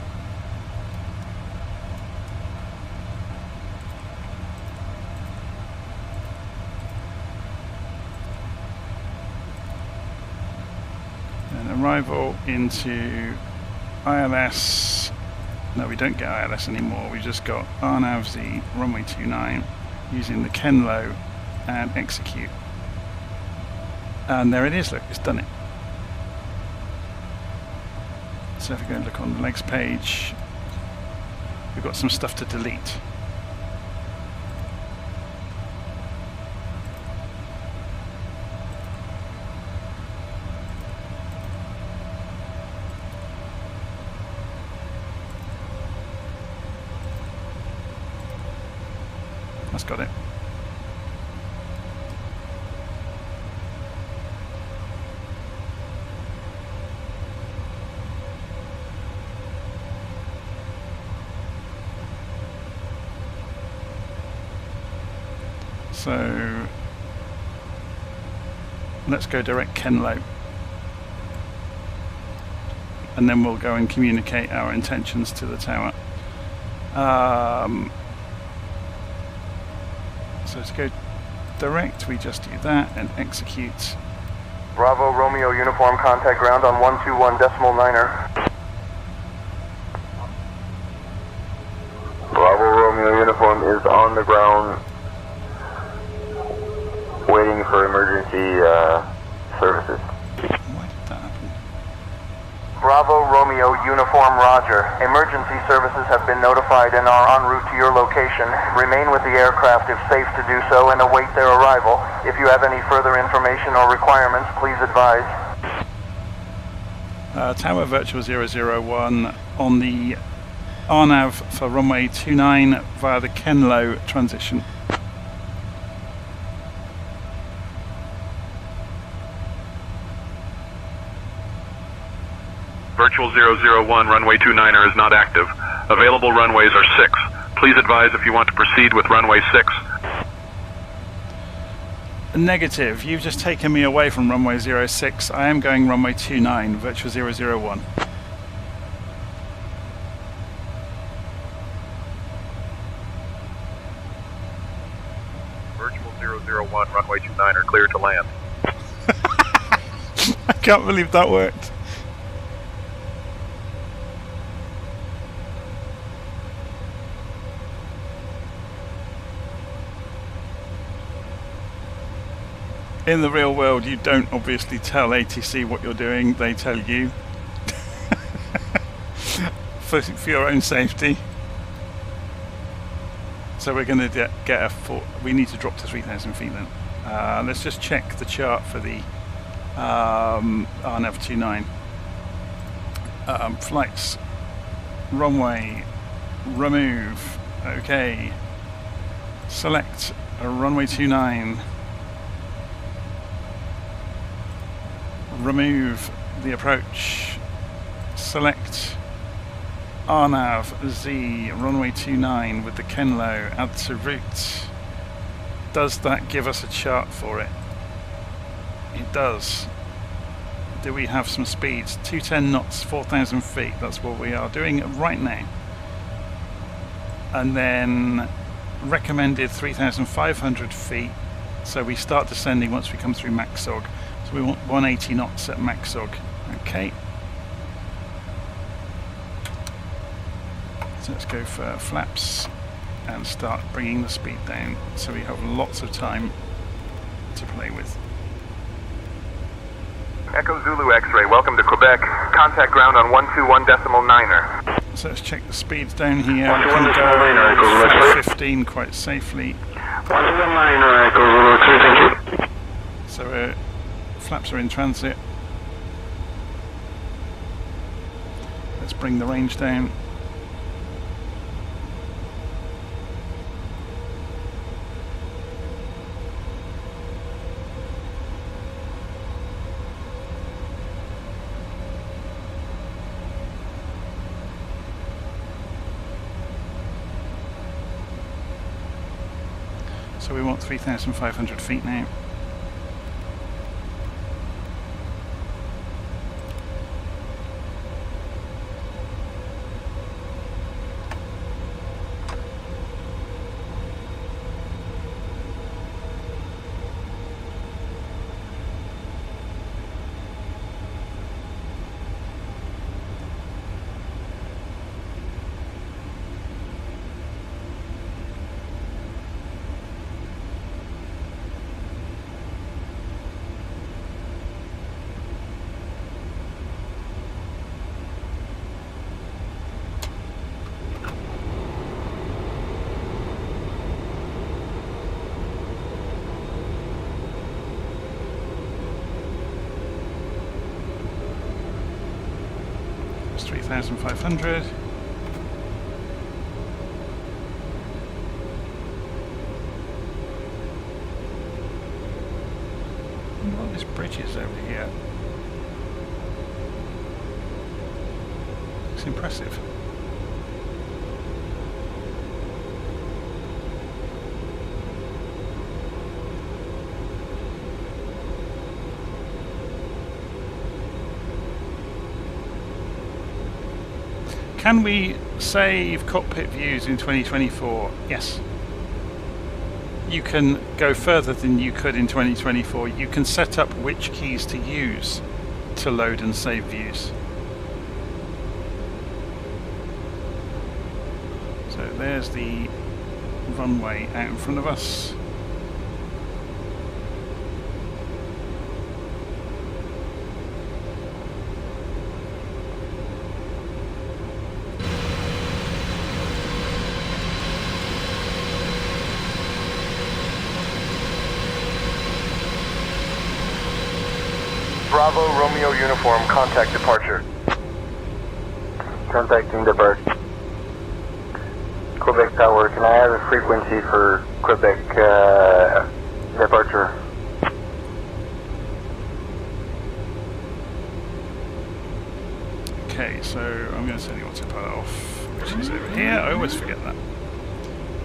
And arrival into ILS. No, we don't get ILS anymore. We just got RNAVZ runway 29 using the Kenlo and execute. And there it is, look, it's done it. So if we go and look on the legs page, we've got some stuff to delete. That's got it. So let's go direct Kenlo, and then we'll go and communicate our intentions to the tower. So to go direct, we just do that and execute. Bravo Romeo uniform, contact ground on 121.9er. Bravo Romeo uniform is on the ground, waiting for emergency services. Why did that happen? Bravo Romeo uniform, roger. Emergency services have been notified and are en route to your location. Remain with the aircraft if safe to do so and await their arrival. If you have any further information or requirements, please advise. Tower Virtual 001 on the RNAV for runway 29 via the Kenlo transition. Virtual 001, runway 29er is not active. Available runways are 6. Please advise if you want to proceed with runway 6. Negative. You've just taken me away from runway 06. I am going runway 29, Virtual 001. Virtual 001, runway 29er, clear to land. I can't believe that worked. In the real world, you don't obviously tell ATC what you're doing, they tell you. for your own safety. So we're going to get we need to drop to 3,000 feet then. Let's just check the chart for the RNAV 29. Flights, runway, remove, okay. Select a runway 29. Remove the approach, select RNAV Z runway 29 with the Kenlo, add to route. Does that give us a chart for it? It does. Do we have some speeds? 210 knots, 4,000 feet, that's what we are doing right now. And then recommended 3,500 feet, so we start descending once we come through Maxog. So we want 180 knots at Maxog. Okay. So let's go for flaps and start bringing the speed down so we have lots of time to play with. Echo Zulu X-ray, welcome to Quebec. Contact ground on 121.9er. So let's check the speeds down here. We can go 15 quite safely. 121.9er, Echo Zulu X-ray, thank you. So flaps are in transit. Let's bring the range down. So we want 3,500 feet now. That's 3,500. I wonder what this bridge is over here. Looks impressive. Can we save cockpit views in 2024? Yes. You can go further than you could in 2024. You can set up which keys to use to load and save views. So there's the runway out in front of us. Bravo, Romeo Uniform, contact departure. Contacting departure. Quebec Tower, can I have a frequency for Quebec departure? Okay, so I'm going to set the autopilot off, which is over here. I always forget that.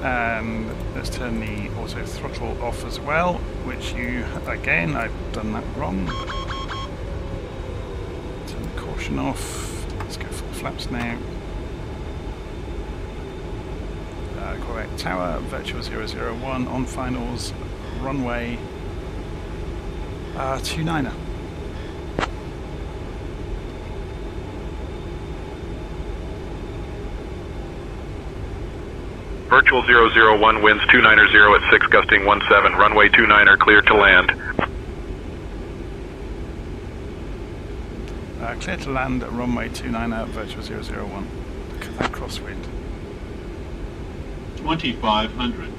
And let's turn the auto throttle off as well, which again, I've done that wrong. Turn the caution off. Let's go for the flaps now. Quebec Tower, Virtual 001 on finals, runway 29er. Virtual 001 winds 290 at 6 gusting 17, runway 29er cleared to land. Clear to land at runway 29er, Virtual 001. Look at that crosswind. 2,500.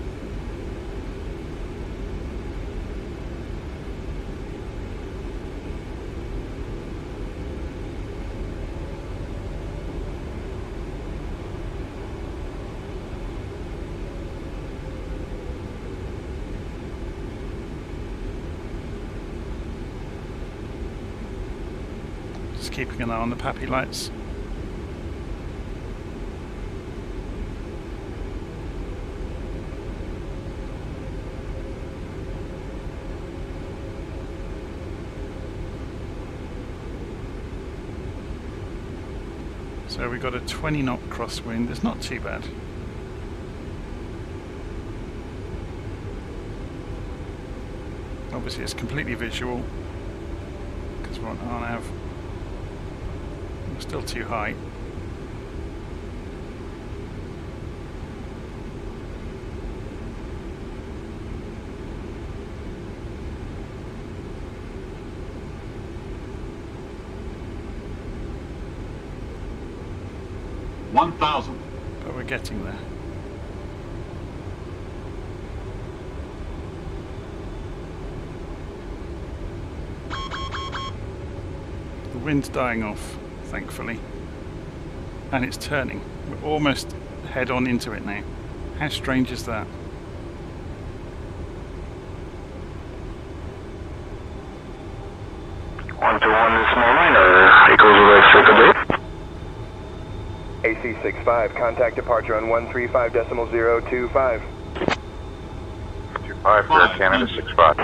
Just keeping an eye on the PAPI lights. So we got a 20 knot crosswind. It's not too bad. Obviously it's completely visual because we're on RNAV. We're still too high. But we're getting there. The wind's dying off, thankfully. And it's turning. We're almost head on into it now. How strange is that? AC65, contact departure on 135.025. 25 for Canada 65.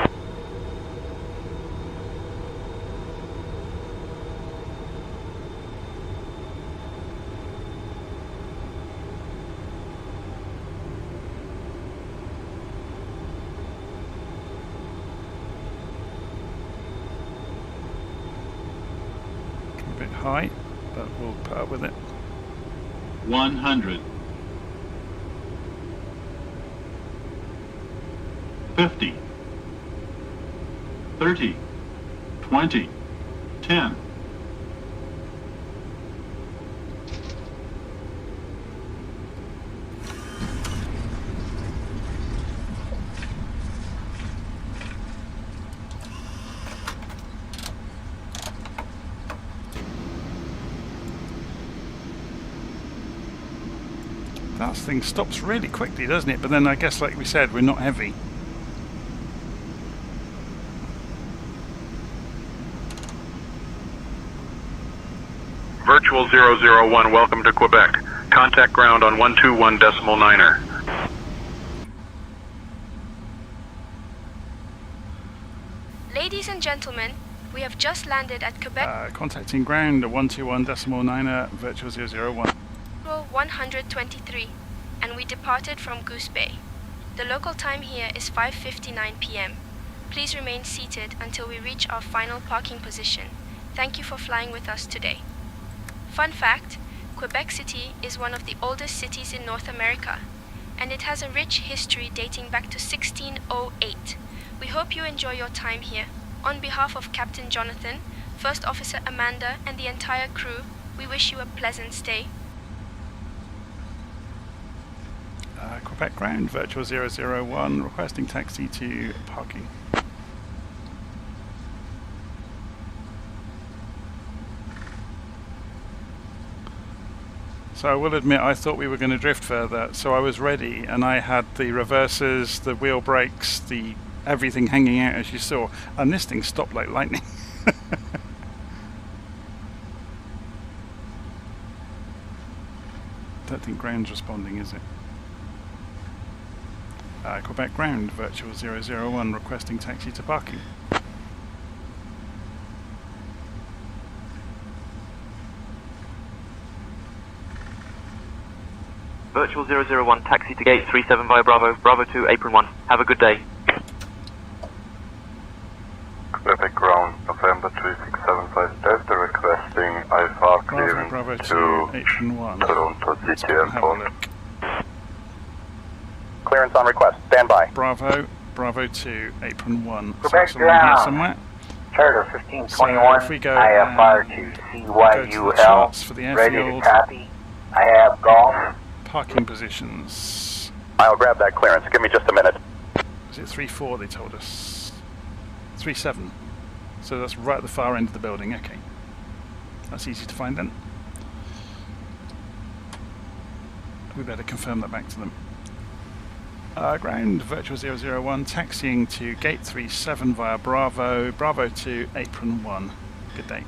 A bit high, but we'll put up with it. 100. 50. 30. 20. 10. That thing stops really quickly, doesn't it? But then I guess, like we said, we're not heavy. Virtual 001, welcome to Quebec. Contact ground on 121.9er. Ladies and gentlemen, we have just landed at Quebec. Contacting ground at 121.9er, virtual 001. 123, and we departed from Goose Bay. The local time here is 5:59 p.m. Please remain seated until we reach our final parking position. Thank you for flying with us today. Fun fact, Quebec City is one of the oldest cities in North America, and it has a rich history dating back to 1608. We hope you enjoy your time here. On behalf of Captain Jonathan, First Officer Amanda, and the entire crew, we wish you a pleasant stay. Quebec ground, virtual 001, requesting taxi to parking. So I will admit I thought we were going to drift further, so I was ready and I had the reversers, the wheel brakes, everything hanging out as you saw, and this thing stopped like lightning. Don't think ground's responding, is it? Quebec ground, virtual 001, requesting taxi to parking. Virtual 001, taxi to gate 37 via Bravo, Bravo 2, apron 1. Have a good day. Quebec ground, November 3675 Delta, requesting IFR clearance Bravo 2, to apron 1. Toronto City Airport. Clearance on request. Stand by. Bravo 2, apron 1. Quebec so here ground. somewhere. Charter 1521. So if we go IFR to CYUL. Ready to copy. I have golf. Parking positions. I'll grab that clearance. Give me just a minute. Is it 3-4 they told us? 3-7. So that's right at the far end of the building. Okay. That's easy to find then. We better confirm that back to them. Ground, virtual 001, taxiing to gate 37 via Bravo, Bravo 2, apron 1. Good day.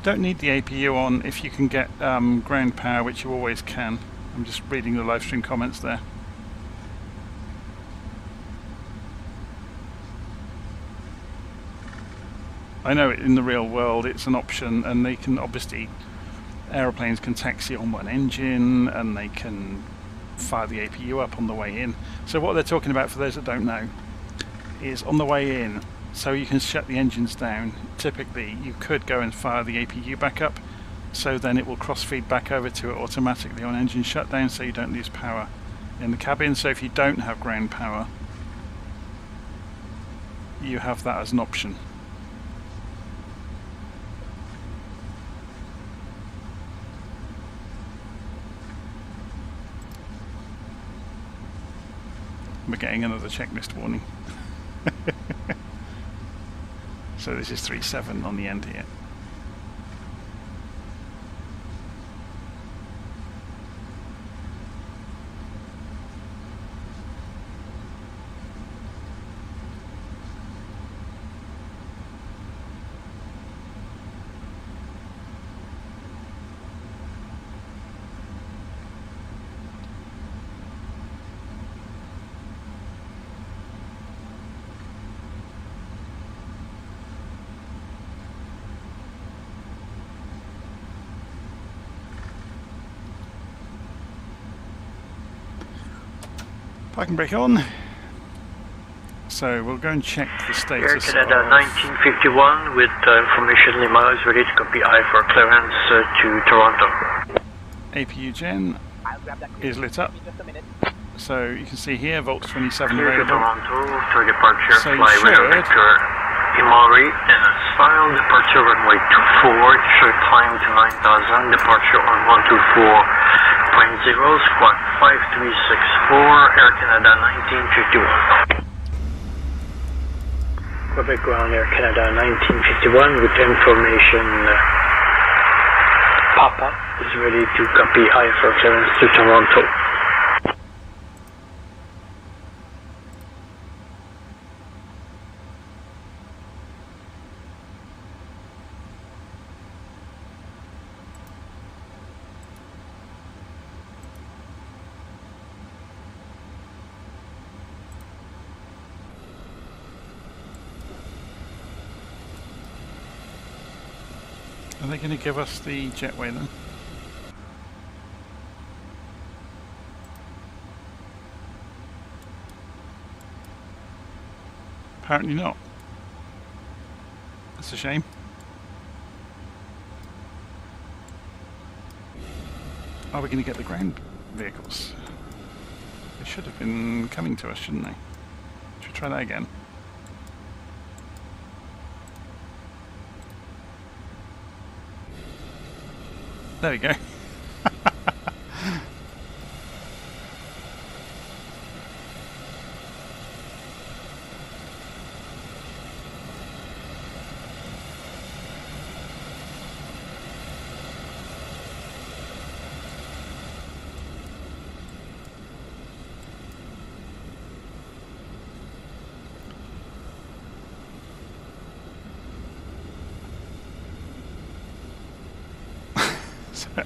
Don't need the APU on if you can get ground power, which you always can. I'm just reading the live stream comments there. I know in the real world it's an option, and they can obviously, aeroplanes can taxi on one engine and they can fire the APU up on the way in. So what they're talking about, for those that don't know, is on the way in, so you can shut the engines down. Typically you could go and fire the APU back up, so then it will cross feed back over to it automatically on engine shutdown, so you don't lose power in the cabin. So if you don't have ground power, you have that as an option. We're getting another checklist warning. So this is 3-7 on the end here. Parking brake on. So we'll go and check the status. Air Canada 1951 with information Lima is ready to copy I for clearance to Toronto. APU gen is lit up. So you can see here Volts 27 Clear to available. Toronto for departure, So fly radar vector Imari and file departure runway 24, short climb to 9000, departure on 124 squawk 5364, Air Canada 1951. Quebec ground, Air Canada 1951 with information. Papa is ready to copy IFR clearance to Toronto. Are they going to give us the jetway then? Apparently not. That's a shame. Are we going to get the ground vehicles? They should have been coming to us, shouldn't they? Should we try that again? There we go.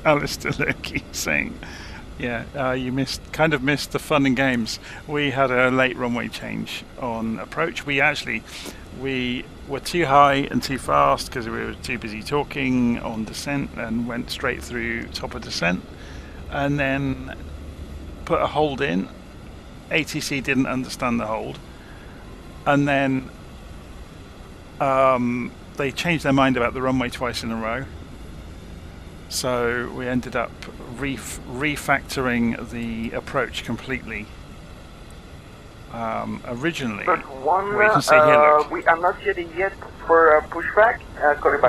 Alistair Lurkey saying, yeah, you kind of missed the fun and games. We had a late runway change on approach. We were too high and too fast because we were too busy talking on descent and went straight through top of descent and then put a hold in. ATC didn't understand the hold, and then they changed their mind about the runway twice in a row. So we ended up refactoring the approach completely. Originally, we can see here, look. We are not getting yet for pushback.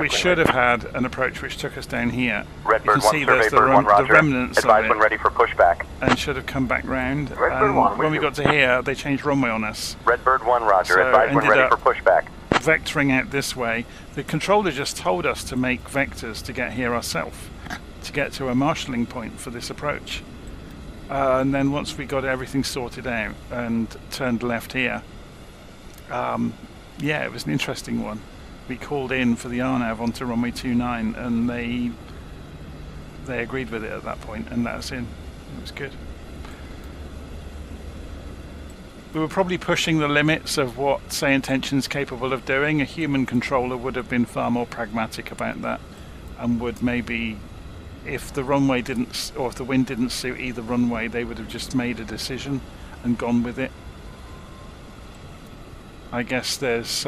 We should have had an approach which took us down here. Redbird you can see there's the remnants of it, when ready for pushback. And should have come back round. Redbird 1, when we got to here, they changed runway on us. Redbird 1, roger. So Advise when ready for pushback. Vectoring out this way. The controller just told us to make vectors to get here ourselves, to get to a marshalling point for this approach. And then once we got everything sorted out and turned left here, yeah, it was an interesting one. We called in for the RNAV onto runway 29 and they agreed with it at that point and let us in. It was good. We were probably pushing the limits of what SayIntentions capable of doing. A human controller would have been far more pragmatic about that and would maybe, if the runway didn't, or if the wind didn't suit either runway, they would have just made a decision and gone with it. I guess there's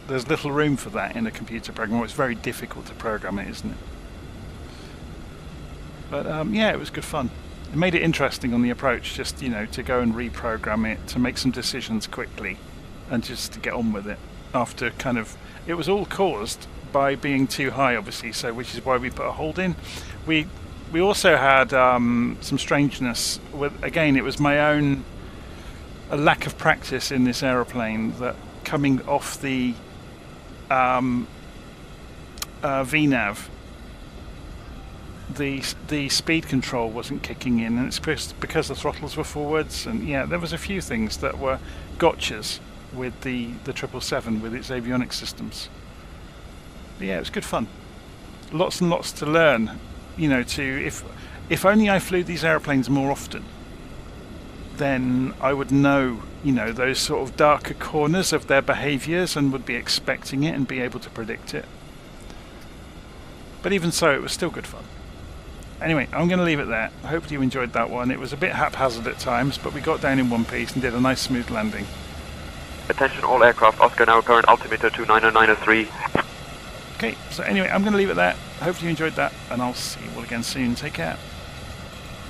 little room for that in a computer program. It's very difficult to program it, isn't it? But yeah, it was good fun. It made it interesting on the approach, just, to go and reprogram it, to make some decisions quickly and just to get on with it after it was all caused by being too high, obviously, so which is why we put a hold in. We also had some strangeness with, again, it was my own a lack of practice in this aeroplane, that coming off the VNAV, the speed control wasn't kicking in, and it's because the throttles were forwards, and yeah, there was a few things that were gotchas with the 777 with its avionics systems. But yeah, it was good fun. Lots and lots to learn. If only I flew these airplanes more often, then I would know, those sort of darker corners of their behaviours and would be expecting it and be able to predict it. But even so, it was still good fun. Anyway, I'm going to leave it there. I hope you enjoyed that one. It was a bit haphazard at times, but we got down in one piece and did a nice smooth landing. Attention all aircraft, Oscar now current altimeter 29093. Okay, so anyway, I'm going to leave it there. Hopefully you enjoyed that, and I'll see you all again soon. Take care.